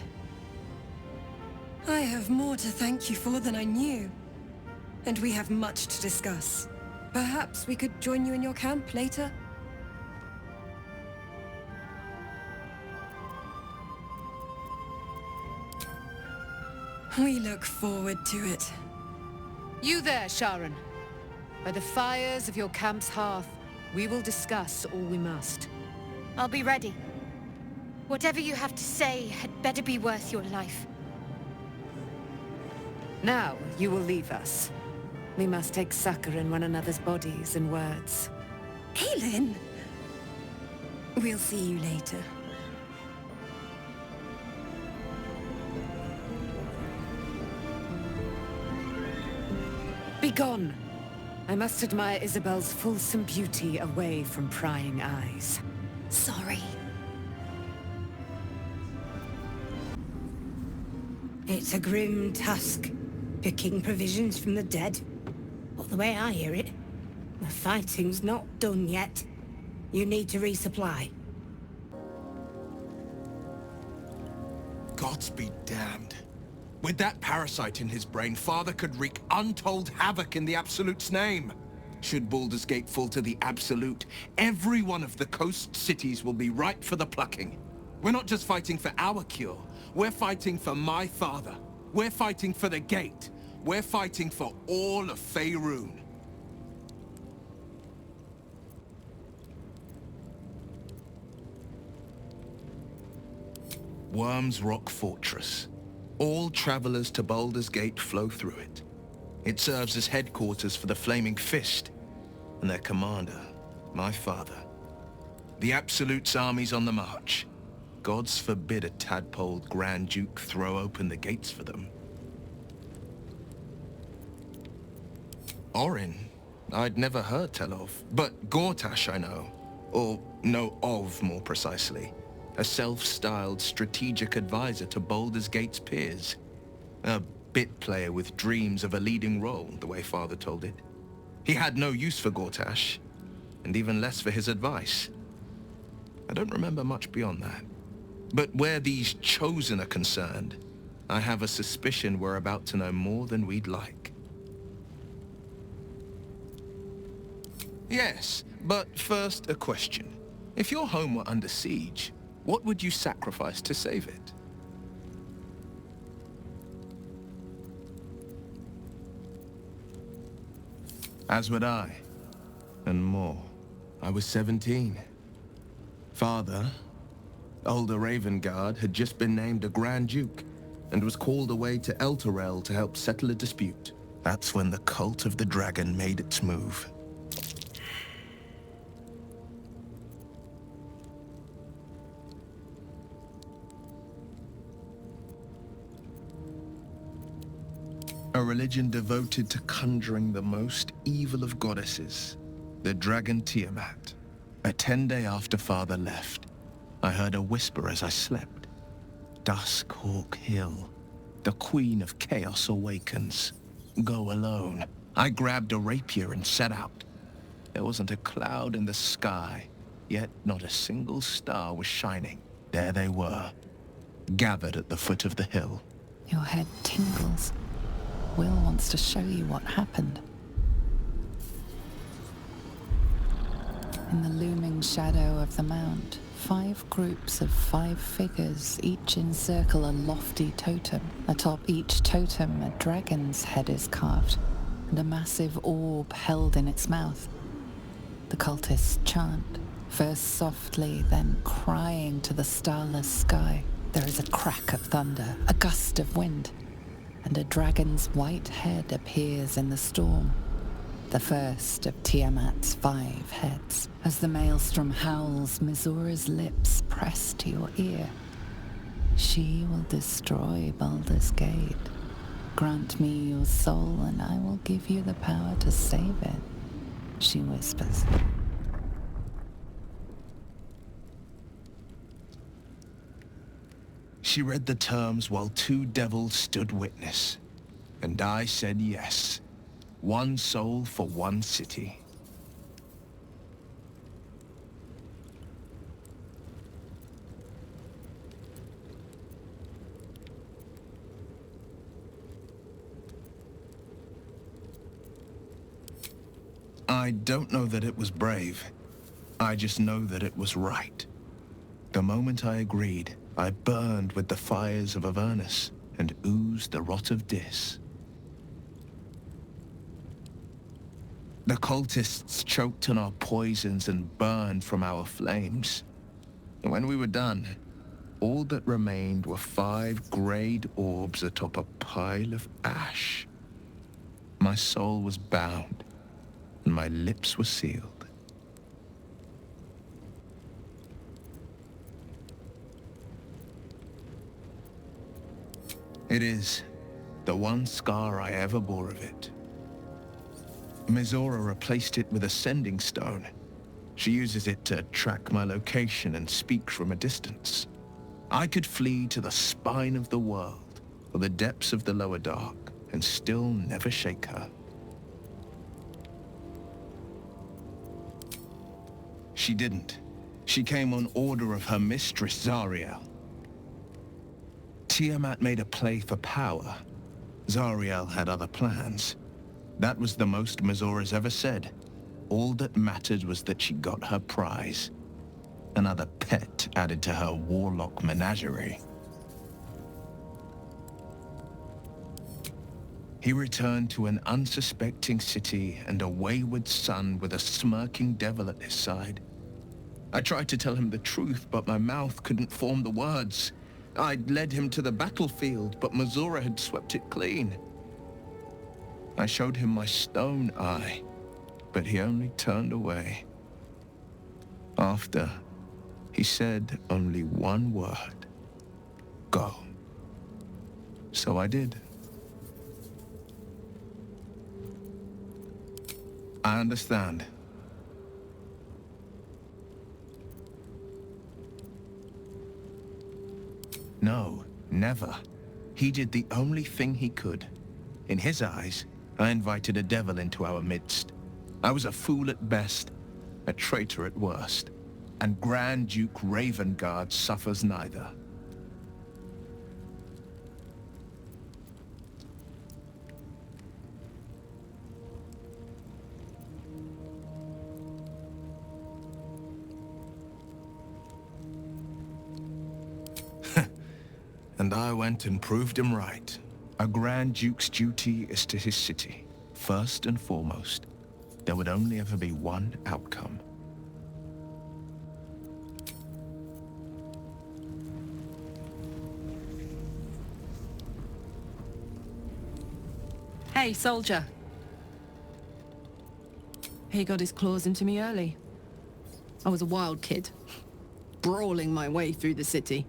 I have more to thank you for than I knew. And we have much to discuss. Perhaps we could join you in your camp later? We look forward to it. You there, Sharon. By the fires of your camp's hearth, we will discuss all we must. I'll be ready. Whatever you have to say had better be worth your life. Now, you will leave us. We must take succor in one another's bodies and words. Aelin! We'll see you later. Begone! I must admire Isabel's fulsome beauty away from prying eyes. Sorry. It's a grim task, picking provisions from the dead. But the way I hear it, the fighting's not done yet. You need to resupply. Gods be damned. With that parasite in his brain, Father could wreak untold havoc in the Absolute's name. Should Baldur's Gate fall to the Absolute, every one of the coast cities will be ripe for the plucking. We're not just fighting for our cure. We're fighting for my father. We're fighting for the Gate. We're fighting for all of Faerun. Worm's Rock Fortress. All travelers to Baldur's Gate flow through it. It serves as headquarters for the Flaming Fist, and their commander, my father. The Absolute's army's on the march. Gods forbid a tadpoled Grand Duke throw open the gates for them. Orin, I'd never heard tell of, but Gortash I know. Or know of, more precisely. A self-styled strategic advisor to Baldur's Gate's peers. A bit player with dreams of a leading role, the way Father told it. He had no use for Gortash, and even less for his advice. I don't remember much beyond that. But where these Chosen are concerned, I have a suspicion we're about to know more than we'd like. Yes, but first a question. If your home were under siege, what would you sacrifice to save it? As would I, and more. I was 17. Father, older Ravengard, had just been named a Grand Duke, and was called away to Elturel to help settle a dispute. That's when the Cult of the Dragon made its move. A religion devoted to conjuring the most evil of goddesses, the dragon Tiamat. A 10-day after Father left, I heard a whisper as I slept. Duskhawk Hill, the Queen of Chaos awakens. Go alone. I grabbed a rapier and set out. There wasn't a cloud in the sky, yet not a single star was shining. There they were, gathered at the foot of the hill. Your head tingles. Will wants to show you what happened. In the looming shadow of the mount, 5 groups of 5 figures each encircle a lofty totem. Atop each totem, a dragon's head is carved, and a massive orb held in its mouth. The cultists chant, first softly, then crying to the starless sky. There is a crack of thunder, a gust of wind, and a dragon's white head appears in the storm. The first of Tiamat's 5 heads. As the maelstrom howls, Mizora's lips press to your ear. She will destroy Baldur's Gate. Grant me your soul and I will give you the power to save it, she whispers. She read the terms while 2 devils stood witness, and I said yes. 1 soul for 1 city. I don't know that it was brave. I just know that it was right. The moment I agreed, I burned with the fires of Avernus and oozed the rot of Dis. The cultists choked on our poisons and burned from our flames. When we were done, all that remained were 5 grayed orbs atop a pile of ash. My soul was bound, and my lips were sealed. It is the one scar I ever bore of it. Mizora replaced it with a sending stone. She uses it to track my location and speak from a distance. I could flee to the spine of the world, or the depths of the lower dark, and still never shake her. She didn't. She came on order of her mistress, Zariel. Tiamat made a play for power. Zariel had other plans. That was the most Mazora's ever said. All that mattered was that she got her prize. Another pet added to her warlock menagerie. He returned to an unsuspecting city and a wayward son with a smirking devil at his side. I tried to tell him the truth, but my mouth couldn't form the words. I'd led him to the battlefield, but Mazora had swept it clean. I showed him my stone eye, but he only turned away. After, he said only one word. Go. So I did. I understand. No, never. He did the only thing he could. In his eyes, I invited a devil into our midst. I was a fool at best, a traitor at worst, and Grand Duke Ravengard suffers neither. And I went and proved him right. A Grand Duke's duty is to his city, first and foremost. There would only ever be one outcome. Hey, soldier. He got his claws into me early. I was a wild kid, brawling my way through the city.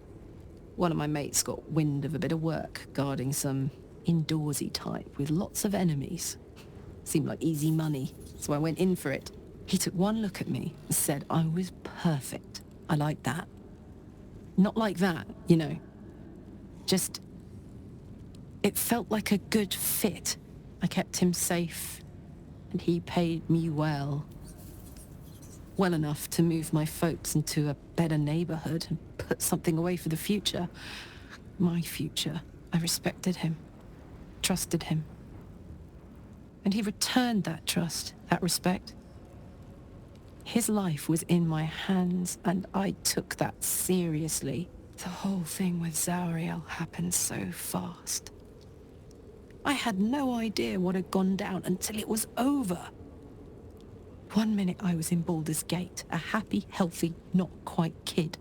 One of my mates got wind of a bit of work guarding some indoorsy type with lots of enemies. Seemed like easy money, so I went in for it. He took one look at me and said I was perfect. I liked that. Not like that, you know. Just... it felt like a good fit. I kept him safe, and he paid me well. Well enough to move my folks into a better neighborhood and put something away for the future. My future. I respected him, trusted him. And he returned that trust, that respect. His life was in my hands, and I took that seriously. The whole thing with Zariel happened so fast. I had no idea what had gone down until it was over. One minute I was in Baldur's Gate, a happy, healthy, not quite kid.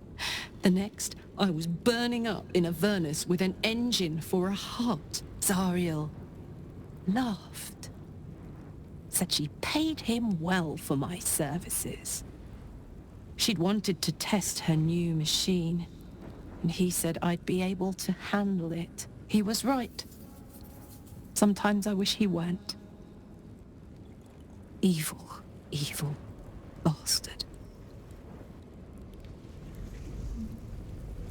The next, I was burning up in Avernus with an engine for a heart. Zariel laughed. Said she paid him well for my services. She'd wanted to test her new machine, and he said I'd be able to handle it. He was right. Sometimes I wish he weren't. Evil. Evil bastard.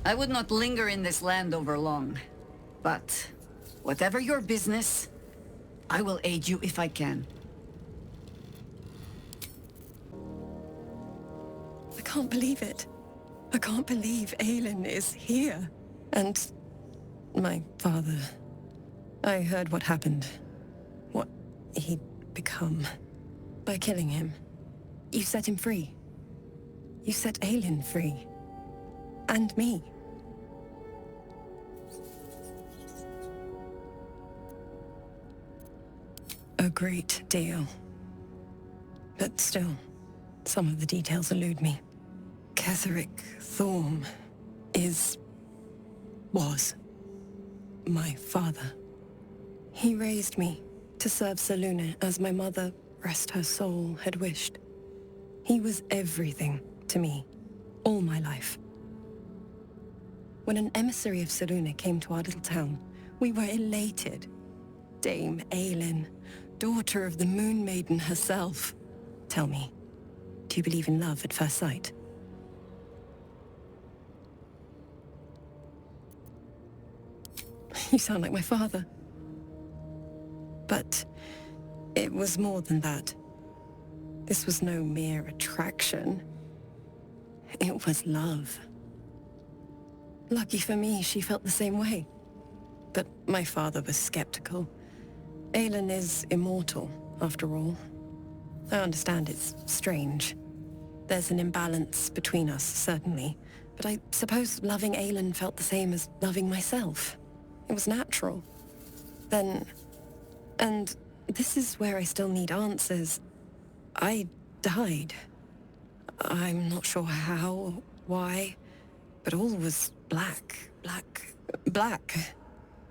I would not linger in this land over long. But whatever your business, I will aid you if I can. I can't believe it. I can't believe Aelin is here. And my father. I heard what happened. What he'd become. By killing him. You set him free. You set Aelin free. And me. A great deal. But still, some of the details elude me. Ketheric Thorm was my father. He raised me to serve Selûne as my mother, rest her soul, had wished. He was everything to me, all my life. When an emissary of Selûne came to our little town, we were elated. Dame Aelin, daughter of the Moon Maiden herself. Tell me, do you believe in love at first sight? You sound like my father. But it was more than that. This was no mere attraction. It was love. Lucky for me, she felt the same way. but my father was skeptical. Aelin is immortal, after all. I understand it's strange. There's an imbalance between us, certainly. But I suppose loving Aelin felt the same as loving myself. It was natural. Then... And this is where I still need answers. I died. I'm not sure how, why, but all was black.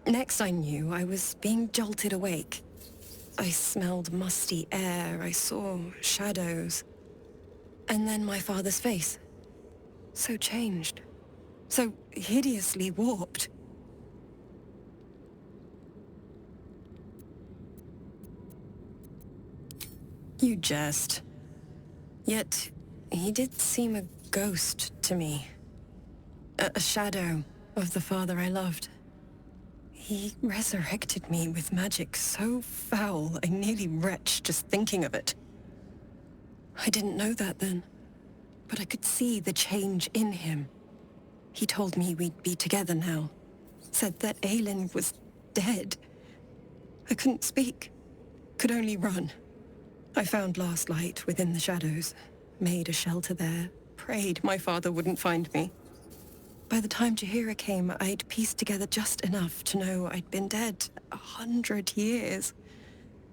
Next I knew, I was being jolted awake. I smelled musty air, I saw shadows. And then my father's face. So changed. So hideously warped. You jest. Yet, he did seem a ghost to me. A shadow of the father I loved. He resurrected me with magic so foul, I nearly retch just thinking of it. I didn't know that then, but I could see the change in him. He told me we'd be together now. Said that Aelin was dead. I couldn't speak. Could only run. I found Last Light within the shadows. Made a shelter there. Prayed my father wouldn't find me. By the time Jaheira came, I'd pieced together just enough to know I'd been dead 100 years.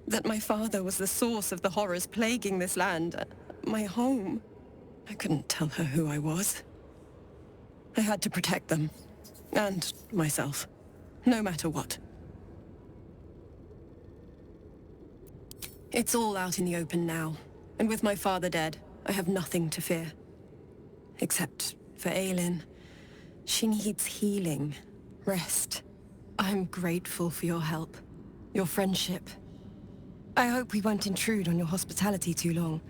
That my father was the source of the horrors plaguing this land. My home. I couldn't tell her who I was. I had to protect them. And myself. No matter what. It's all out in the open now. And with my father dead, I have nothing to fear. Except for Aelin. She needs healing. Rest. I'm grateful for your help. Your friendship. I hope we won't intrude on your hospitality too long.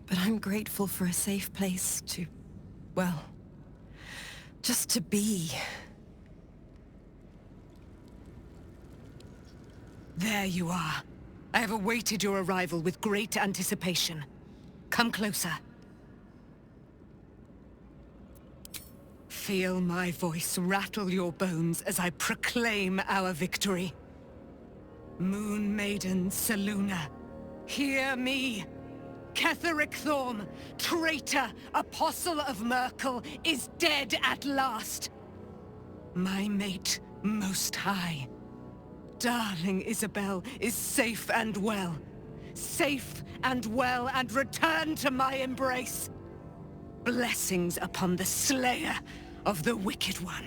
But I'm grateful for a safe place to... well... just to be. There you are. I have awaited your arrival with great anticipation. Come closer. Feel my voice rattle your bones as I proclaim our victory. Moon Maiden Selûne, hear me! Ketheric Thorm, traitor, apostle of Myrkul, is dead at last! My mate, Most High. Darling Isabel is safe and well. Safe and well, and return to my embrace. Blessings upon the slayer of the Wicked One.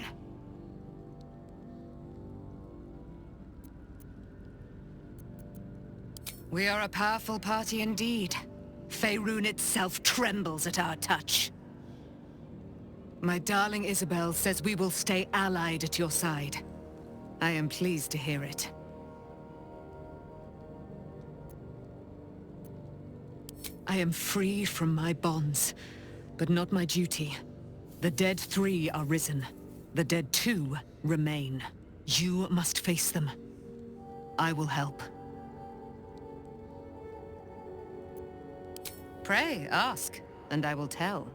We are a powerful party indeed. Faerun itself trembles at our touch. My darling Isabel says we will stay allied at your side. I am pleased to hear it. I am free from my bonds, but not my duty. The dead 3 are risen. The dead 2 remain. You must face them. I will help. Pray, ask, and I will tell.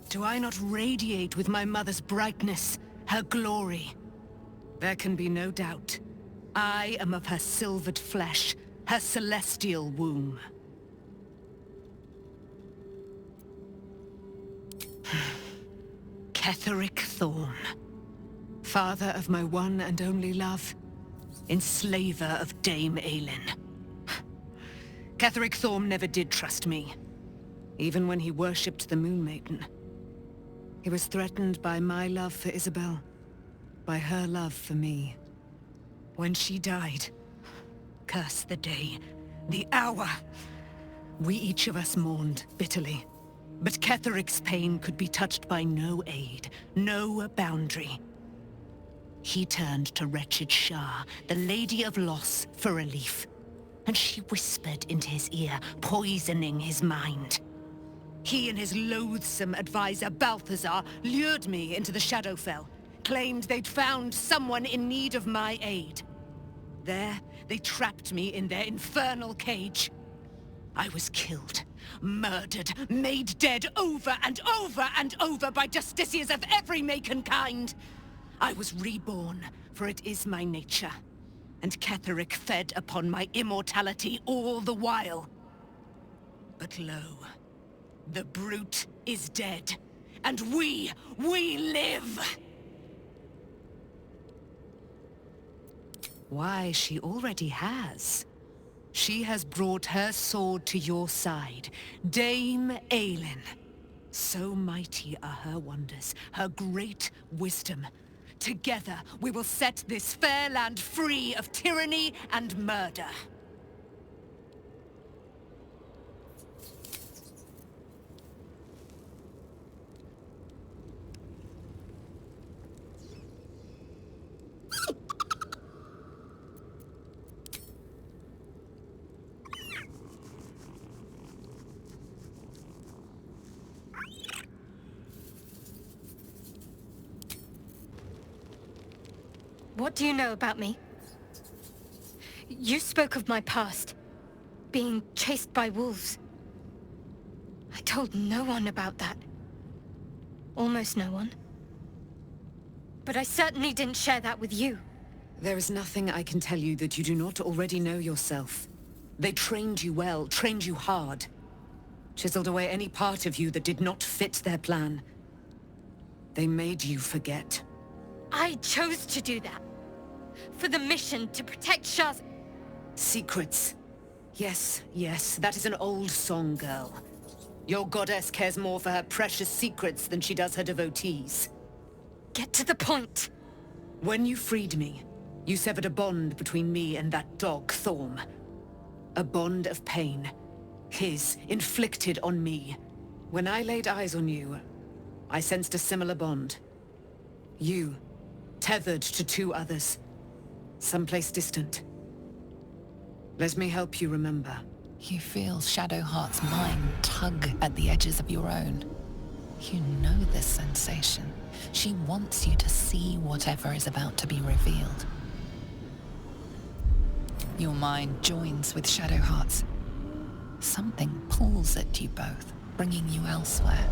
Do I not radiate with my mother's brightness, her glory? There can be no doubt. I am of her silvered flesh, her celestial womb. Ketheric Thorm, father of my one and only love, enslaver of Dame Aelin. Ketheric Thorm never did trust me, even when he worshipped the Moon Maiden. He was threatened by my love for Isabel, by her love for me. When she died, curse the day, the hour, we each of us mourned bitterly. But Ketheric's pain could be touched by no aid, no boundary. He turned to wretched Shah, the Lady of Loss, for relief. And she whispered into his ear, poisoning his mind. He and his loathsome advisor, Balthazar, lured me into the Shadowfell, claimed they'd found someone in need of my aid. There, they trapped me in their infernal cage. I was killed, Murdered, made dead over and over and over by justiciars of every make and kind. I was reborn, for it is my nature. And Ketheric fed upon my immortality all the while. But lo, the brute is dead, and we live! Why, she already has. She has brought her sword to your side, Dame Aylin. So mighty are her wonders, her great wisdom. Together, we will set this fair land free of tyranny and murder. What do you know about me? You spoke of my past, being chased by wolves. I told no one about that. Almost no one. But I certainly didn't share that with you. There is nothing I can tell you that you do not already know yourself. They trained you well, trained you hard. Chiseled away any part of you that did not fit their plan. They made you forget. I chose to do that. For the mission to protect Shaz... Secrets. Yes, yes, that is an old song, girl. Your goddess cares more for her precious secrets than she does her devotees. Get to the point. When you freed me, you severed a bond between me and that dog, Thorm. A bond of pain. His, inflicted on me. When I laid eyes on you, I sensed a similar bond. You, tethered to two others. Someplace distant. Let me help you remember. You feel Shadowheart's mind tug at the edges of your own. You know this sensation. She wants you to see whatever is about to be revealed. Your mind joins with Shadowheart's. Something pulls at you both, bringing you elsewhere.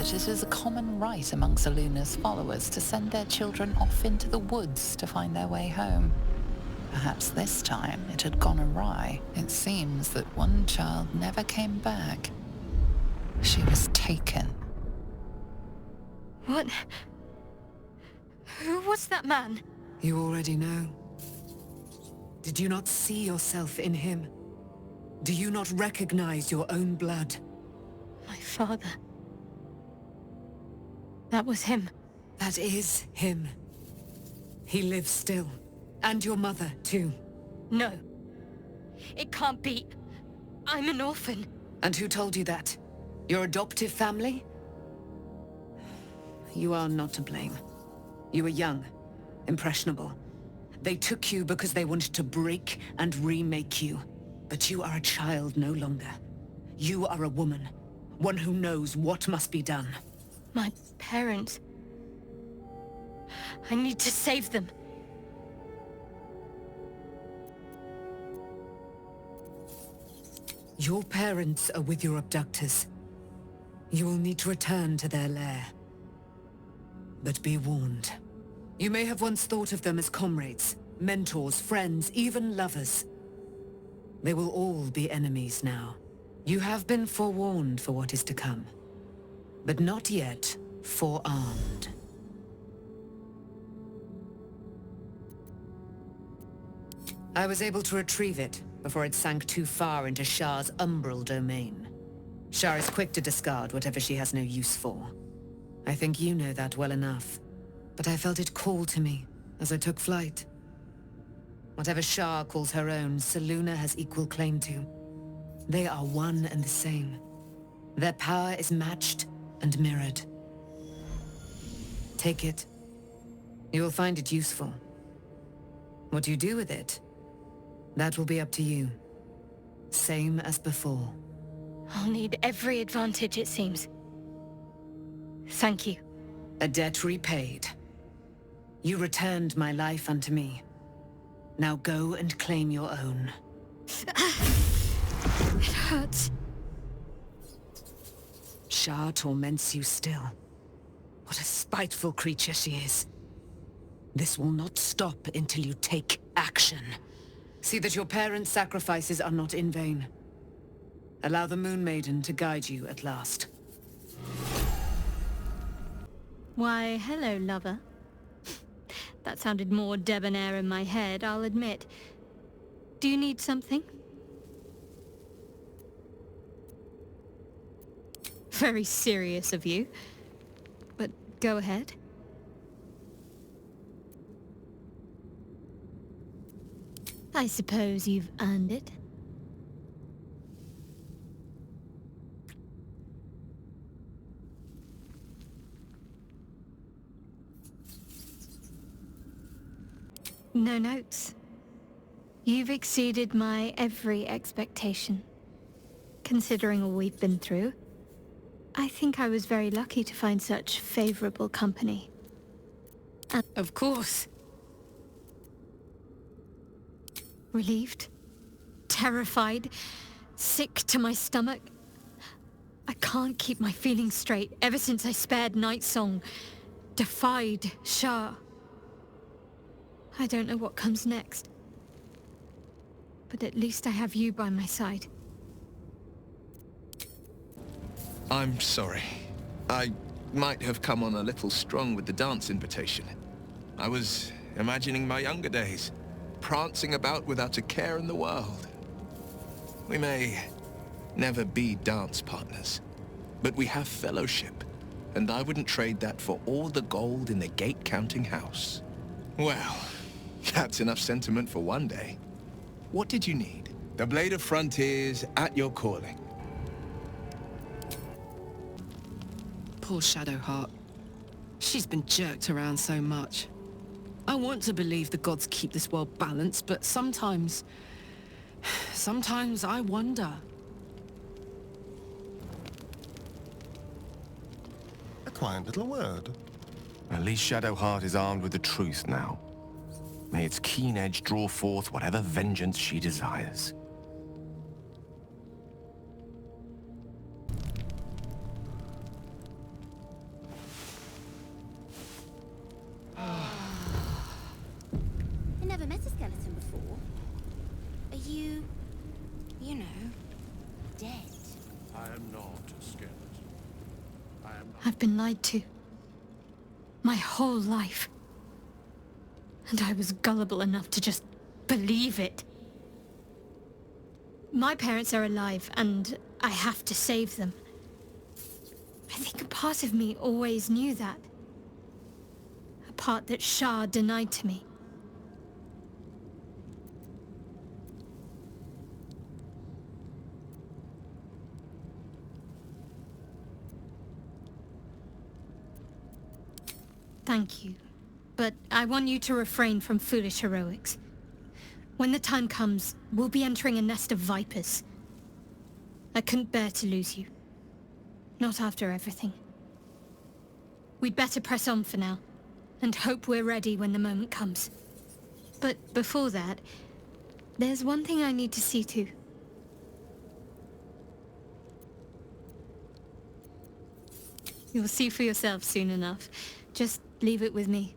It is a common rite among Selûne's followers to send their children off into the woods to find their way home. Perhaps this time it had gone awry. It seems that one child never came back. She was taken. What? Who was that man? You already know. Did you not see yourself in him? Do you not recognize your own blood? My father. That was him. That is him. He lives still. And your mother, too. No. It can't be. I'm an orphan. And who told you that? Your adoptive family? You are not to blame. You were young, impressionable. They took you because they wanted to break and remake you. But you are a child no longer. You are a woman. One who knows what must be done. My parents. I need to save them. Your parents are with your abductors. You will need to return to their lair. But be warned. You may have once thought of them as comrades, mentors, friends, even lovers. They will all be enemies now. You have been forewarned for what is to come. But not yet forearmed. I was able to retrieve it before it sank too far into Shah's umbral domain. Shah is quick to discard whatever she has no use for. I think you know that well enough. But I felt it call to me as I took flight. Whatever Shah calls her own, Selûne has equal claim to. They are one and the same. Their power is matched and mirrored. Take it. You will find it useful. What you do with it, that will be up to you. Same as before. I'll need every advantage, it seems. Thank you. A debt repaid. You returned my life unto me. Now go and claim your own. It hurts. Shah torments you still. What a spiteful creature she is. This will not stop until you take action. See that your parents' sacrifices are not in vain. Allow the Moon Maiden to guide you at last. Why, hello, lover. That sounded more debonair in my head, I'll admit. Do you need something? Very serious of you. But go ahead. I suppose you've earned it. No notes. You've exceeded my every expectation. Considering all we've been through, I think I was very lucky to find such favorable company. And of course. Relieved, terrified, sick to my stomach. I can't keep my feelings straight ever since I spared Nightsong, defied Shah. I don't know what comes next. But at least I have you by my side. I'm sorry. I might have come on a little strong with the dance invitation. I was imagining my younger days, prancing about without a care in the world. We may never be dance partners, but we have fellowship, and I wouldn't trade that for all the gold in the gate-counting house. Well, that's enough sentiment for one day. What did you need? The Blade of Frontiers at your calling. Poor Shadowheart. She's been jerked around so much. I want to believe the gods keep this world balanced, but sometimes I wonder. A quiet little word. At least Shadowheart is armed with the truth now. May its keen edge draw forth whatever vengeance she desires. I never met a skeleton before. Are you know, dead? I am not a skeleton. I am not. I've been lied to. My whole life. And I was gullible enough to just believe it. My parents are alive, and I have to save them. I think a part of me always knew that. A part that Shah denied to me. Thank you. But I want you to refrain from foolish heroics. When the time comes, we'll be entering a nest of vipers. I couldn't bear to lose you. Not after everything. We'd better press on for now, and hope we're ready when the moment comes. But before that, there's one thing I need to see to. You'll see for yourself soon enough. Just leave it with me.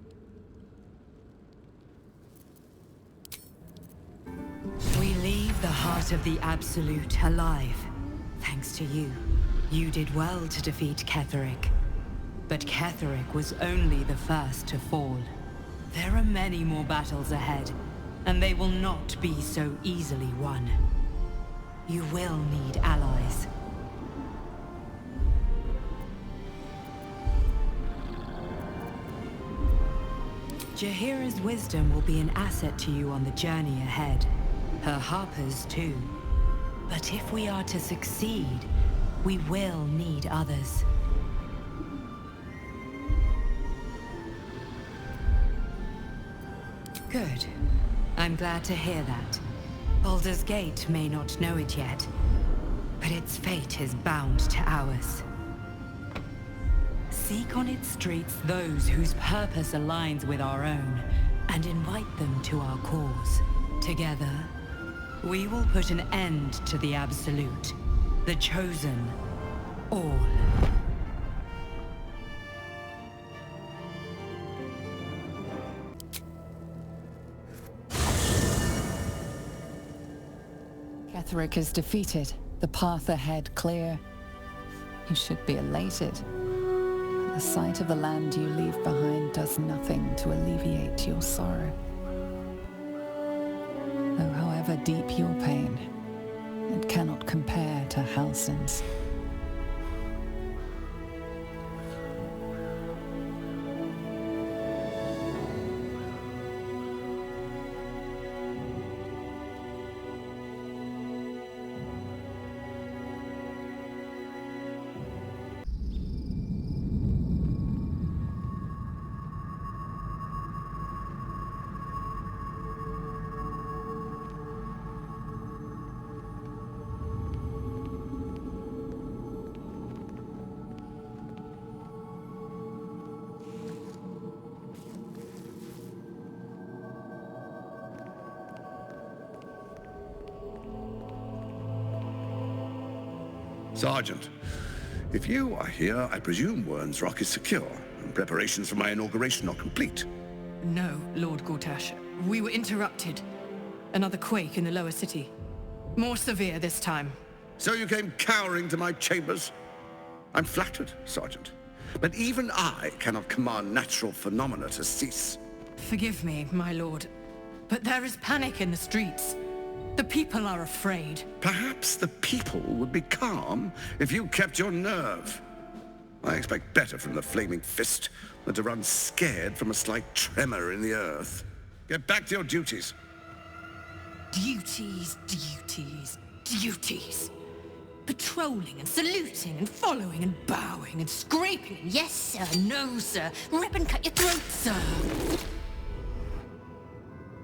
We leave the heart of the Absolute alive. Thanks to you. You did well to defeat Ketheric. But Ketheric was only the first to fall. There are many more battles ahead, and they will not be so easily won. You will need allies. Jaheira's wisdom will be an asset to you on the journey ahead. Her harpers too. But if we are to succeed, we will need others. Good. I'm glad to hear that. Baldur's Gate may not know it yet, but its fate is bound to ours. Seek on its streets those whose purpose aligns with our own, and invite them to our cause. Together, we will put an end to the Absolute, the Chosen, all. Ketheric is defeated, the path ahead clear. You should be elated. The sight of the land you leave behind does nothing to alleviate your sorrow. Though however deep your pain, it cannot compare to Halsin's. Sergeant, if you are here, I presume Wyrn's Rock is secure, and preparations for my inauguration are complete. No, Lord Gortash. We were interrupted. Another quake in the lower city. More severe this time. So you came cowering to my chambers? I'm flattered, Sergeant. But even I cannot command natural phenomena to cease. Forgive me, my lord, but there is panic in the streets. The people are afraid. Perhaps the people would be calm if you kept your nerve. I expect better from the Flaming Fist than to run scared from a slight tremor in the earth. Get back to your duties. Duties, duties, duties. Patrolling and saluting and following and bowing and scraping. Yes, sir. No, sir. Rip and cut your throat, sir.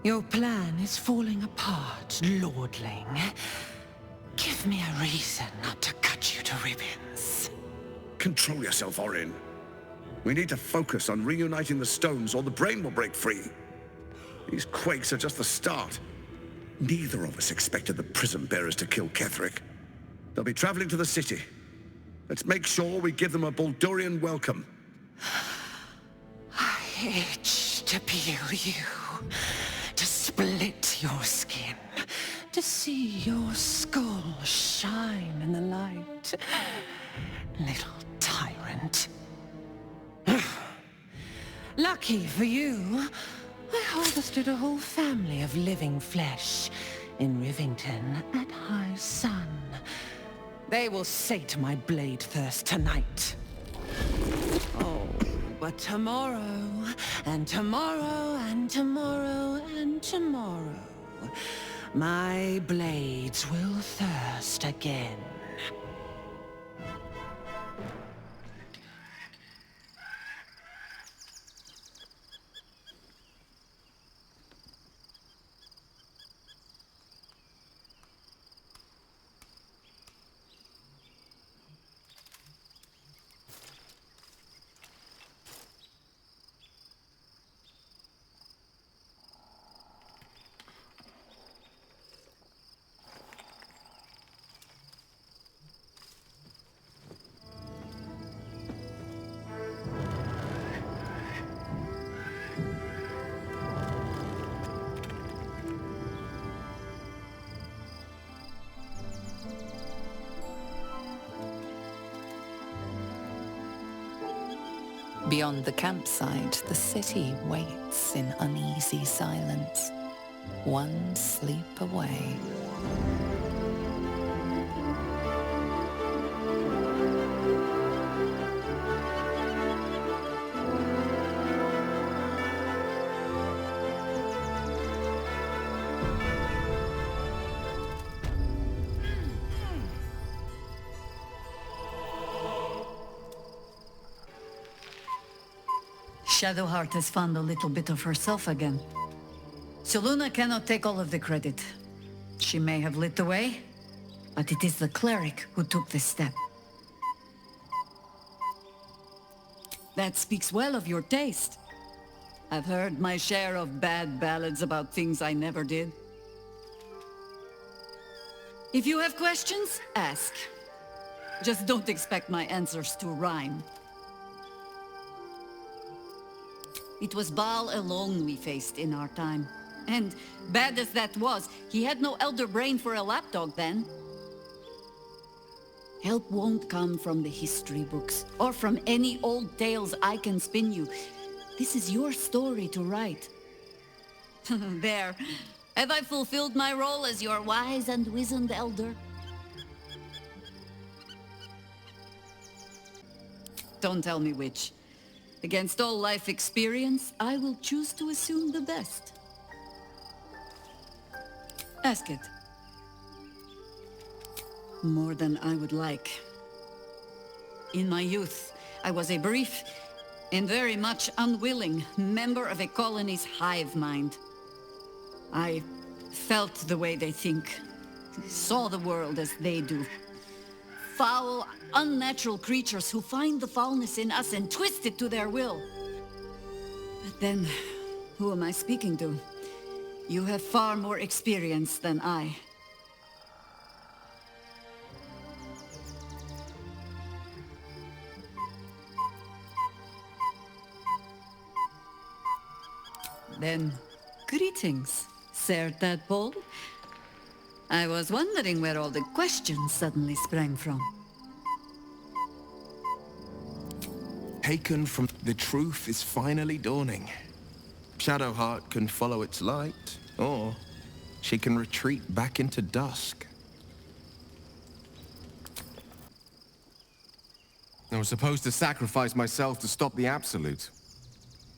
Your plan is falling apart, Lordling. Give me a reason not to cut you to ribbons. Control yourself, Orin. We need to focus on reuniting the stones or the brain will break free. These quakes are just the start. Neither of us expected the Prism Bearers to kill Ketheric. They'll be traveling to the city. Let's make sure we give them a Baldurian welcome. I itch to peel you, to split your skin, to see your skull shine in the light. Little tyrant. Lucky for you, I harvested a whole family of living flesh in Rivington at high sun. They will sate my blade thirst tonight. Oh, but tomorrow, and tomorrow, and tomorrow, and tomorrow, my blades will thirst again. Beyond the campsite, the city waits in uneasy silence. one sleep away. Shadowheart has found a little bit of herself again. Selûne cannot take all of the credit. She may have lit the way, but it is the cleric who took this step. That speaks well of your taste. I've heard my share of bad ballads about things I never did. If you have questions, ask. Just don't expect my answers to rhyme. It was Baal alone we faced in our time. And bad as that was, he had no elder brain for a lapdog then. Help won't come from the history books, or from any old tales I can spin you. This is your story to write. There. Have I fulfilled my role as your wise and wizened elder? Don't tell me which. Against all life experience, I will choose to assume the best. Ask it. More than I would like. In my youth, I was a brief and very much unwilling member of a colony's hive mind. I felt the way they think, saw the world as they do. Foul, unnatural creatures who find the foulness in us and twist it to their will. But then, who am I speaking to? You have far more experience than I. Then, greetings, Sir Tadpole. I was wondering where all the questions suddenly sprang from. Taken from the truth is finally dawning. Shadowheart can follow its light, or she can retreat back into dusk. I was supposed to sacrifice myself to stop the Absolute.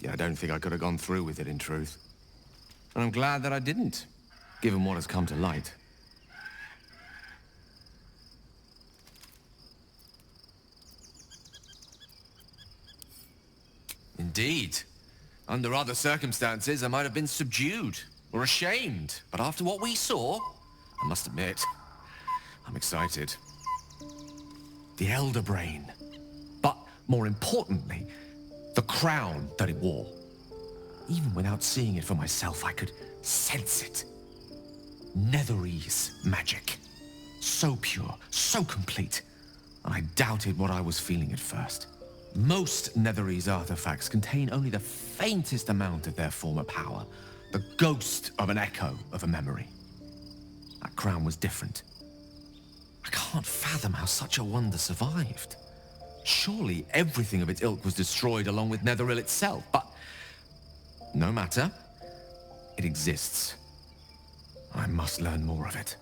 Yeah, I don't think I could have gone through with it, in truth. And I'm glad that I didn't, given what has come to light. Indeed. Under other circumstances, I might have been subdued or ashamed. But after what we saw, I must admit, I'm excited. The Elder Brain. But more importantly, the crown that it wore. Even without seeing it for myself, I could sense it. Netherese magic. So pure, so complete. And I doubted what I was feeling at first. Most Netherese artifacts contain only the faintest amount of their former power, the ghost of an echo of a memory. That crown was different. I can't fathom how such a wonder survived. Surely everything of its ilk was destroyed along with Netheril itself, but no matter. It exists. I must learn more of it.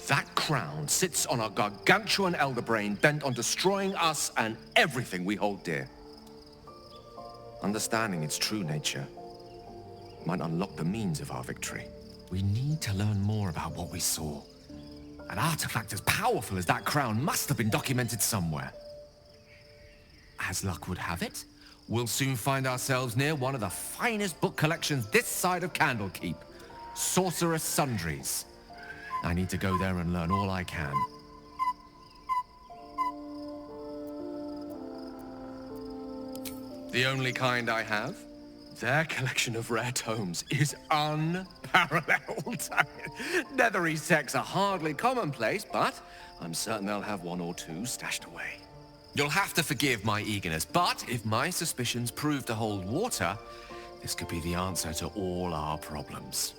That crown sits on a gargantuan elder brain bent on destroying us and everything we hold dear. Understanding its true nature might unlock the means of our victory. We need to learn more about what we saw. An artifact as powerful as that crown must have been documented somewhere. As luck would have it, we'll soon find ourselves near one of the finest book collections this side of Candlekeep, Sorcerous Sundries. I need to go there and learn all I can. The only kind I have? Their collection of rare tomes is unparalleled. Netherese texts are hardly commonplace, but I'm certain they'll have one or two stashed away. You'll have to forgive my eagerness, but if my suspicions prove to hold water, this could be the answer to all our problems.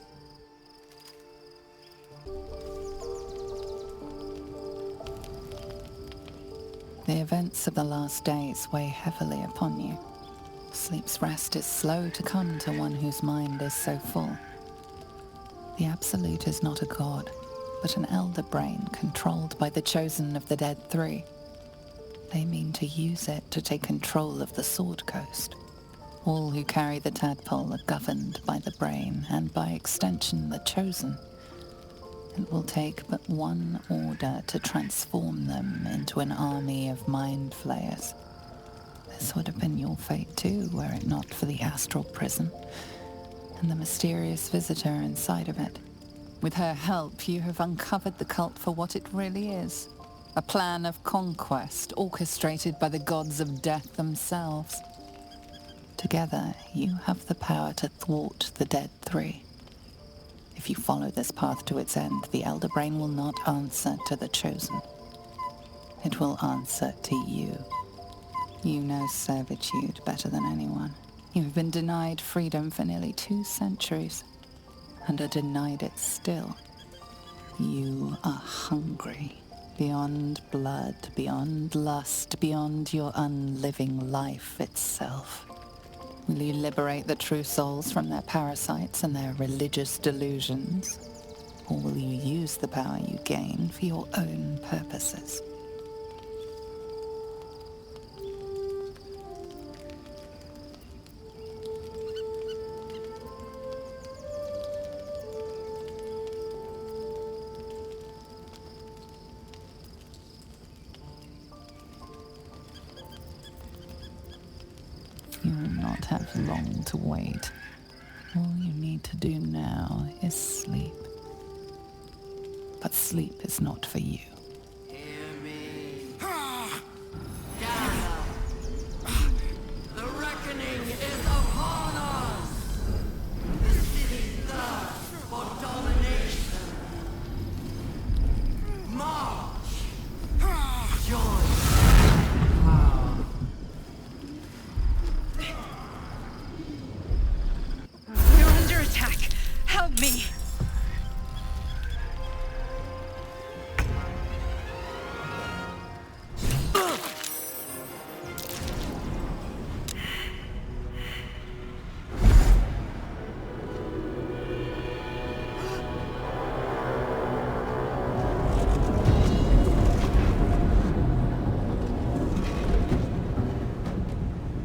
The events of the last days weigh heavily upon you. Sleep's rest is slow to come to one whose mind is so full. The Absolute is not a god, but an elder brain controlled by the Chosen of the Dead Three. They mean to use it to take control of the Sword Coast. All who carry the tadpole are governed by the brain, and by extension the Chosen. It will take but one order to transform them into an army of mind flayers. This would have been your fate too, were it not for the astral prison and the mysterious visitor inside of it. With her help, you have uncovered the cult for what it really is. A plan of conquest orchestrated by the gods of death themselves. Together, you have the power to thwart the Dead Three. If you follow this path to its end, the Elder Brain will not answer to the Chosen. It will answer to you. You know servitude better than anyone. You have been denied freedom for nearly 2 centuries, and are denied it still. You are hungry, beyond blood, beyond lust, beyond your unliving life itself. Will you liberate the true souls from their parasites and their religious delusions? Or will you use the power you gain for your own purposes? You will not have long to wait. All you need to do now is sleep. But sleep is not for you. The reckoning is upon us! The city thirsts for domination. March! Join! We're under attack. Help me!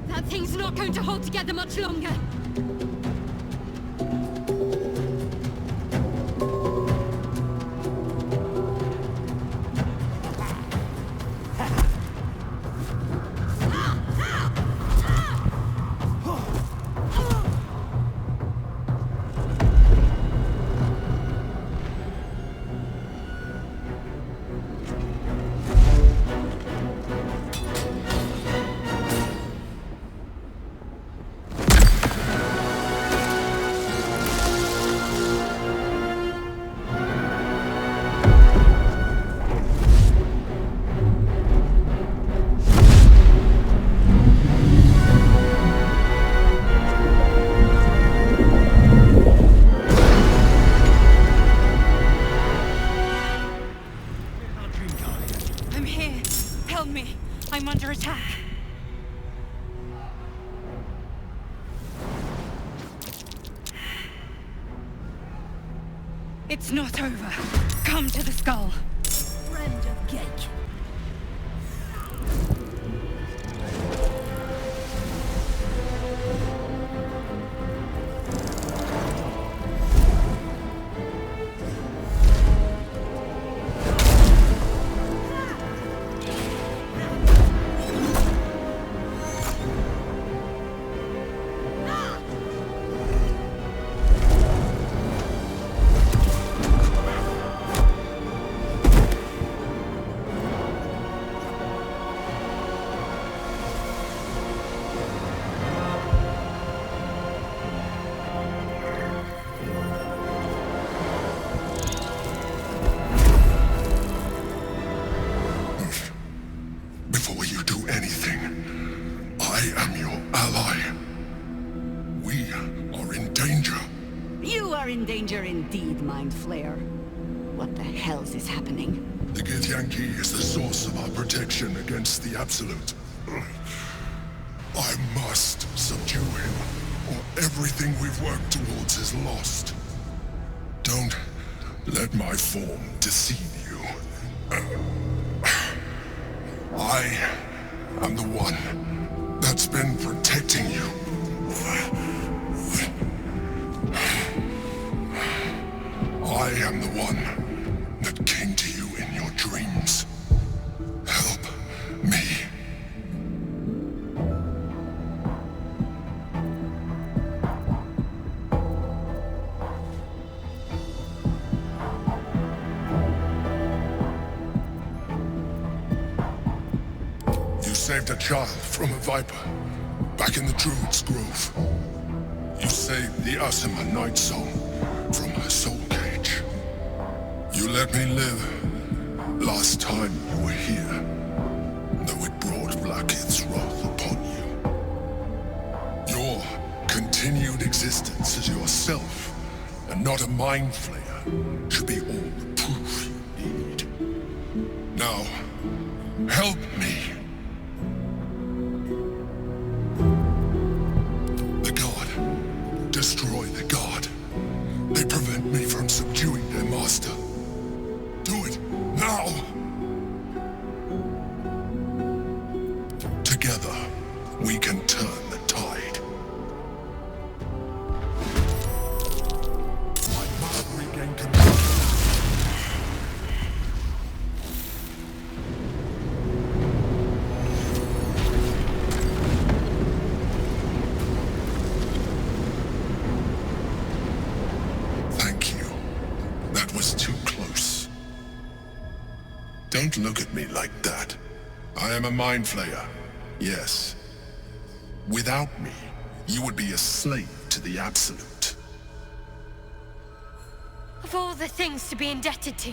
That thing's not going to hold together much longer. I'm here. Help me. I'm under attack. It's not over. Come to the skull. Friend of Gake. Before you do anything, I am your ally. We are in danger. You are in danger indeed, Mind Flayer. What the hells is happening? The Githyanki is the source of our protection against the Absolute. I must subdue him, or everything we've worked towards is lost. Don't let my form deceive you. I am the one that's been protecting you. I am the one that came to you in your dreams. Help me. You saved a child from a viper back in the Druid's Grove. You saved the Asima Night Song from her soul cage. You let me live last time you were here, though it brought Blackhead's wrath upon you. Your continued existence as yourself, and not a mind flayer, should be all the proof you need. Now, help me. The God. Destroy the God. They prevent me from subduing their master. Do it now! Together, we can turn the tide. I must regain control. Thank you. That was too close. Don't look at me like that. I am a mind flayer, yes. Without me, you would be a slave to the Absolute. Of all the things to be indebted to,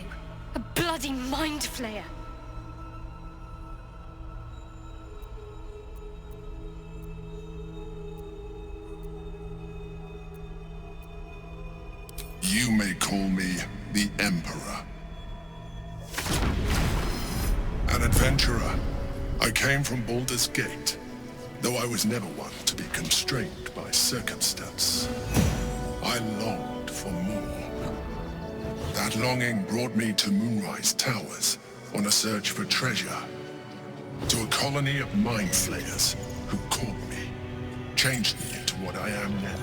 a bloody mind flayer. You may call me the Emperor. An adventurer, I came from Baldur's Gate, though I was never one to be constrained by circumstance. I longed for more. That longing brought me to Moonrise Towers on a search for treasure, to a colony of mind flayers who caught me, changed me into what I am now.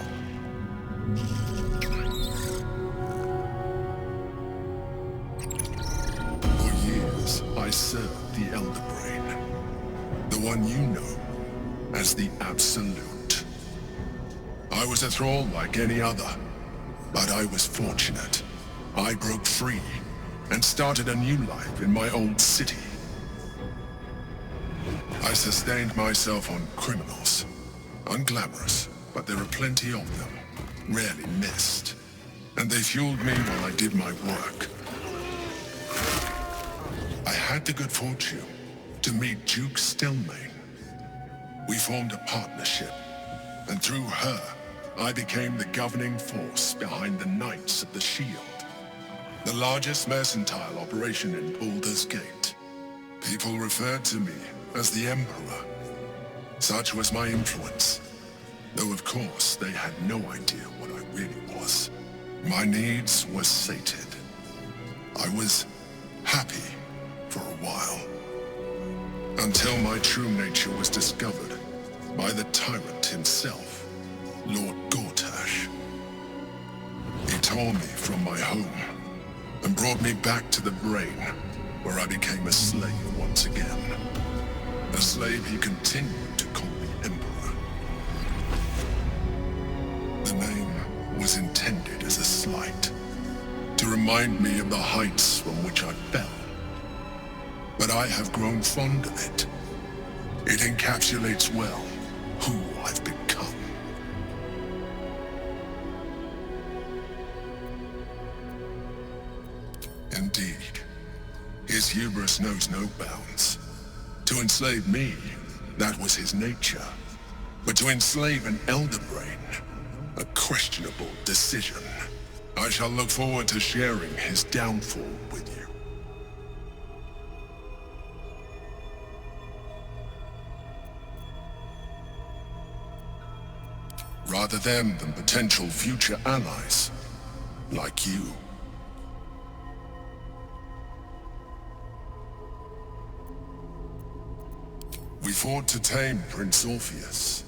For years, I served the Elder Brain, the one you know as the Absolute. I was a thrall like any other, but I was fortunate. I broke free and started a new life in my old city. I sustained myself on criminals. Unglamorous, but there are plenty of them, rarely missed. And they fueled me while I did my work. I had the good fortune to meet Duke Stelmane. We formed a partnership, and through her, I became the governing force behind the Knights of the Shield, the largest mercantile operation in Baldur's Gate. People referred to me as the Emperor. Such was my influence, though of course they had no idea what I really was. My needs were sated. I was happy for a while, until my true nature was discovered by the tyrant himself, Lord Gortash. He tore me from my home and brought me back to the Brain, where I became a slave once again. A slave he continued to call the Emperor. The name was intended as a slight, to remind me of the heights from which I fell. But I have grown fond of it. It encapsulates well who I've become. Indeed, his hubris knows no bounds. To enslave me, that was his nature. But to enslave an Elder Brain, a questionable decision. I shall look forward to sharing his downfall with you. rather them than potential future allies, like you. We fought to tame Prince Orpheus,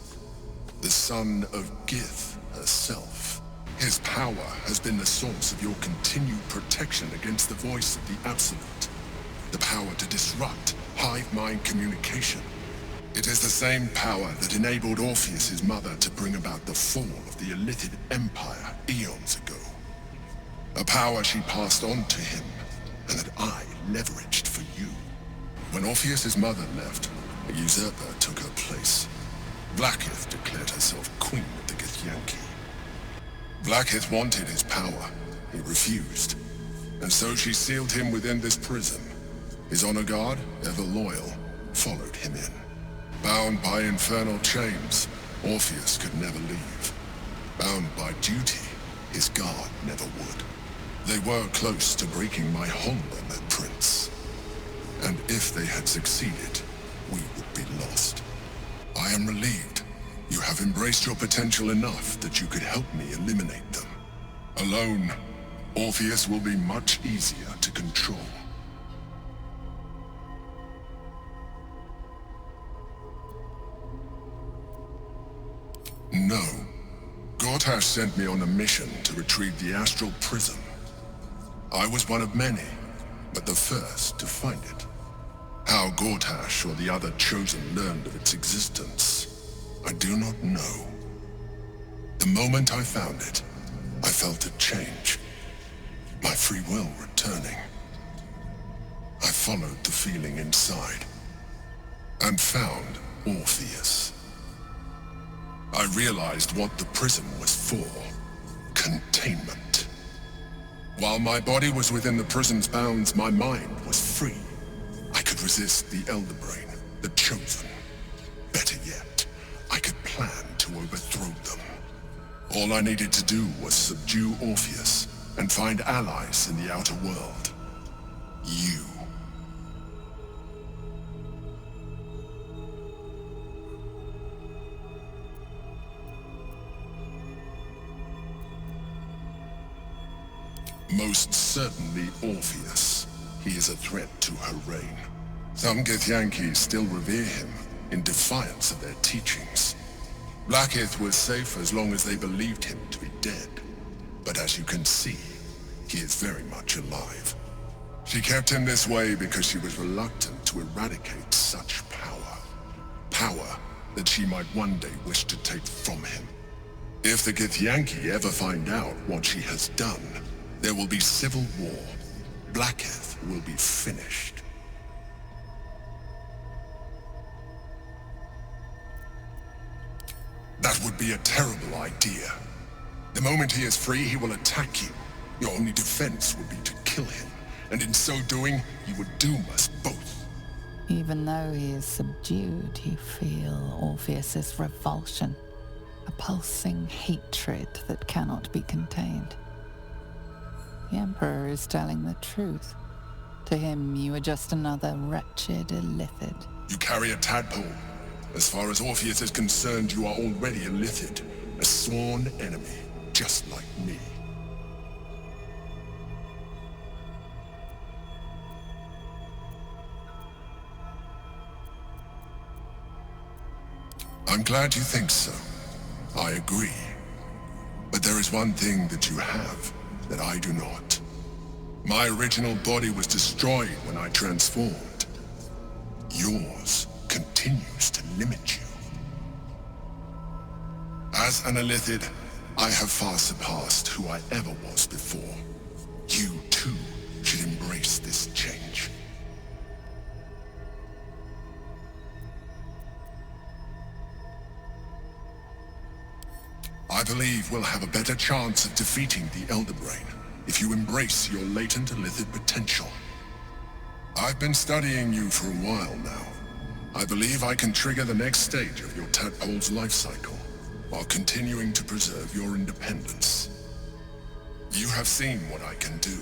the son of Gith herself. His power has been the source of your continued protection against the voice of the Absolute. The power to disrupt hive mind communication. It is the same power that enabled Orpheus's mother to bring about the fall of the Illithid Empire eons ago. A power she passed on to him, and that I leveraged for you. When Orpheus's mother left, a usurper took her place. Blackith declared herself queen of the Githyanki. Blackith wanted his power. He refused. And so she sealed him within this prison. His honor guard, ever loyal, followed him in. Bound by infernal chains, Orpheus could never leave. Bound by duty, his guard never would. They were close to breaking my hold on that prince. And if they had succeeded, we would be lost. I am relieved. You have embraced your potential enough that you could help me eliminate them. Alone, Orpheus will be much easier to control. No. Gortash sent me on a mission to retrieve the Astral Prism. I was one of many, but the first to find it. How Gortash or the other Chosen learned of its existence, I do not know. The moment I found it, I felt a change. My free will returning. I followed the feeling inside, and found Orpheus. I realized what the prism was for. Containment. While my body was within the prison's bounds, my mind was free. I could resist the Elder Brain, the Chosen. Better yet, I could plan to overthrow them. All I needed to do was subdue Orpheus and find allies in the outer world. You. Most certainly Orpheus. He is a threat to her reign. Some Githyanki still revere him, in defiance of their teachings. Blackith was safe as long as they believed him to be dead. But as you can see, he is very much alive. She kept him this way because she was reluctant to eradicate such power. Power that she might one day wish to take from him. If the Githyanki ever find out what she has done, there will be civil war. Blackith will be finished. That would be a terrible idea. The moment he is free, he will attack you. Your only defense would be to kill him, and in so doing, you would doom us both. Even though he is subdued, you feel Orpheus's revulsion, a pulsing hatred that cannot be contained. The Emperor is telling the truth. To him, you are just another wretched Illithid. You carry a tadpole. As far as Orpheus is concerned, you are already a Illithid, a sworn enemy, just like me. I'm glad you think so. I agree. But there is one thing that you have that I do not. My original body was destroyed when I transformed. Yours continues to limit you. As an Illithid, I have far surpassed who I ever was before. You, too, should embrace this change. I believe we'll have a better chance of defeating the Elder Brain if you embrace your latent Illithid potential. I've been studying you for a while now. I believe I can trigger the next stage of your tadpole's life cycle, while continuing to preserve your independence. You have seen what I can do.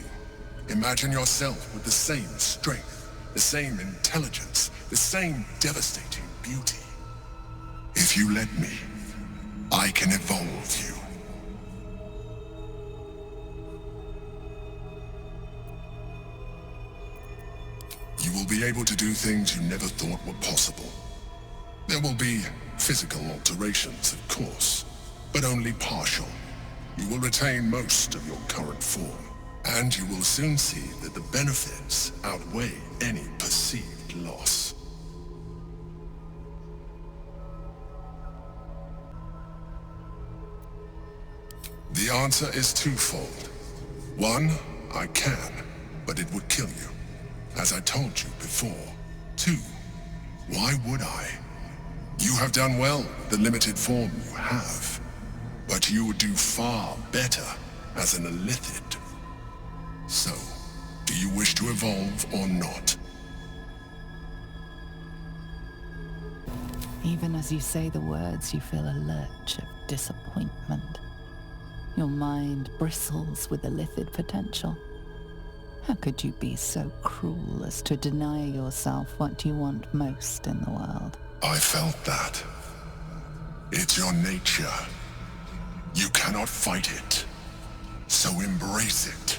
Imagine yourself with the same strength, the same intelligence, the same devastating beauty. If you let me, I can evolve you. You will be able to do things you never thought were possible. There will be physical alterations, of course, but only partial. You will retain most of your current form, and you will soon see that the benefits outweigh any perceived loss. The answer is twofold. One, I can, but it would kill you, as I told you before. Two, why would I? You have done well with the limited form you have, but you would do far better as an Illithid. So, do you wish to evolve or not? Even as you say the words, you feel a lurch of disappointment. Your mind bristles with Illithid potential. How could you be so cruel as to deny yourself what you want most in the world? I felt that. It's your nature. You cannot fight it. So embrace it.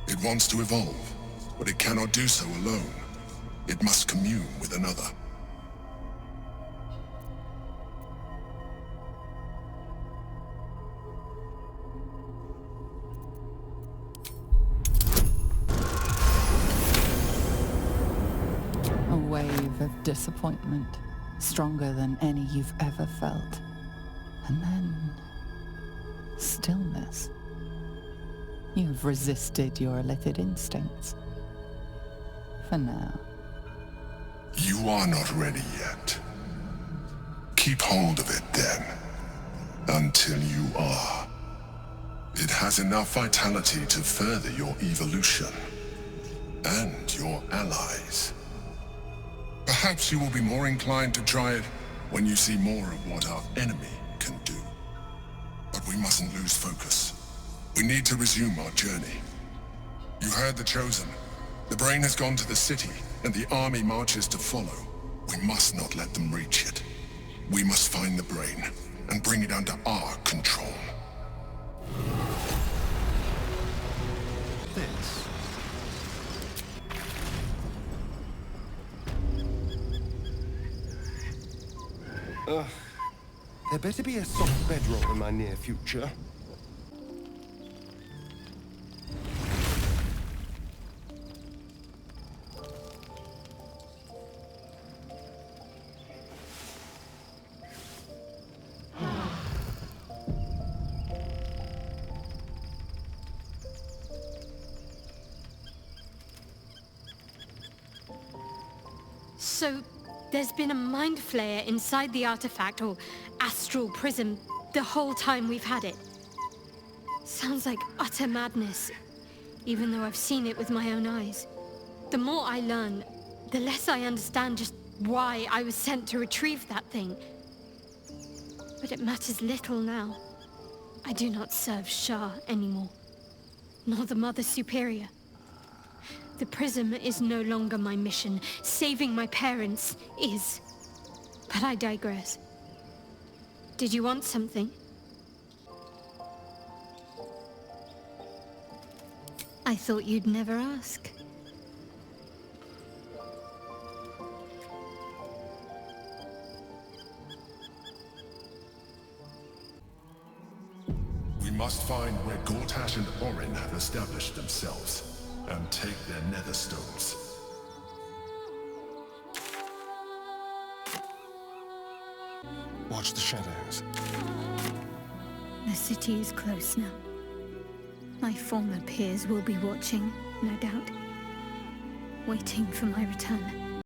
It wants to evolve, but it cannot do so alone. It must commune with another. A wave of disappointment, stronger than any you've ever felt. And then, stillness. You've resisted your Illithid instincts. For now. You are not ready yet. Keep hold of it then, until you are. It has enough vitality to further your evolution, and your allies. Perhaps you will be more inclined to try it when you see more of what our enemy can do. But we mustn't lose focus. We need to resume our journey. You heard the Chosen. The Brain has gone to the city, and the army marches to follow. We must not let them reach it. We must find the Brain, and bring it under our control. This. There better be a soft bedroll in my near future. So, there's been a mind flayer inside the artifact, or astral prism, the whole time we've had it. Sounds like utter madness, even though I've seen it with my own eyes. The more I learn, the less I understand just why I was sent to retrieve that thing. But it matters little now. I do not serve Shah anymore, nor the Mother Superior. The prism is no longer my mission. Saving my parents is. But I digress. Did you want something? I thought you'd never ask. We must find where Gortash and Orin have established themselves, and take their nether stones. Watch the shadows. The city is close now. My former peers will be watching, no doubt. Waiting for my return.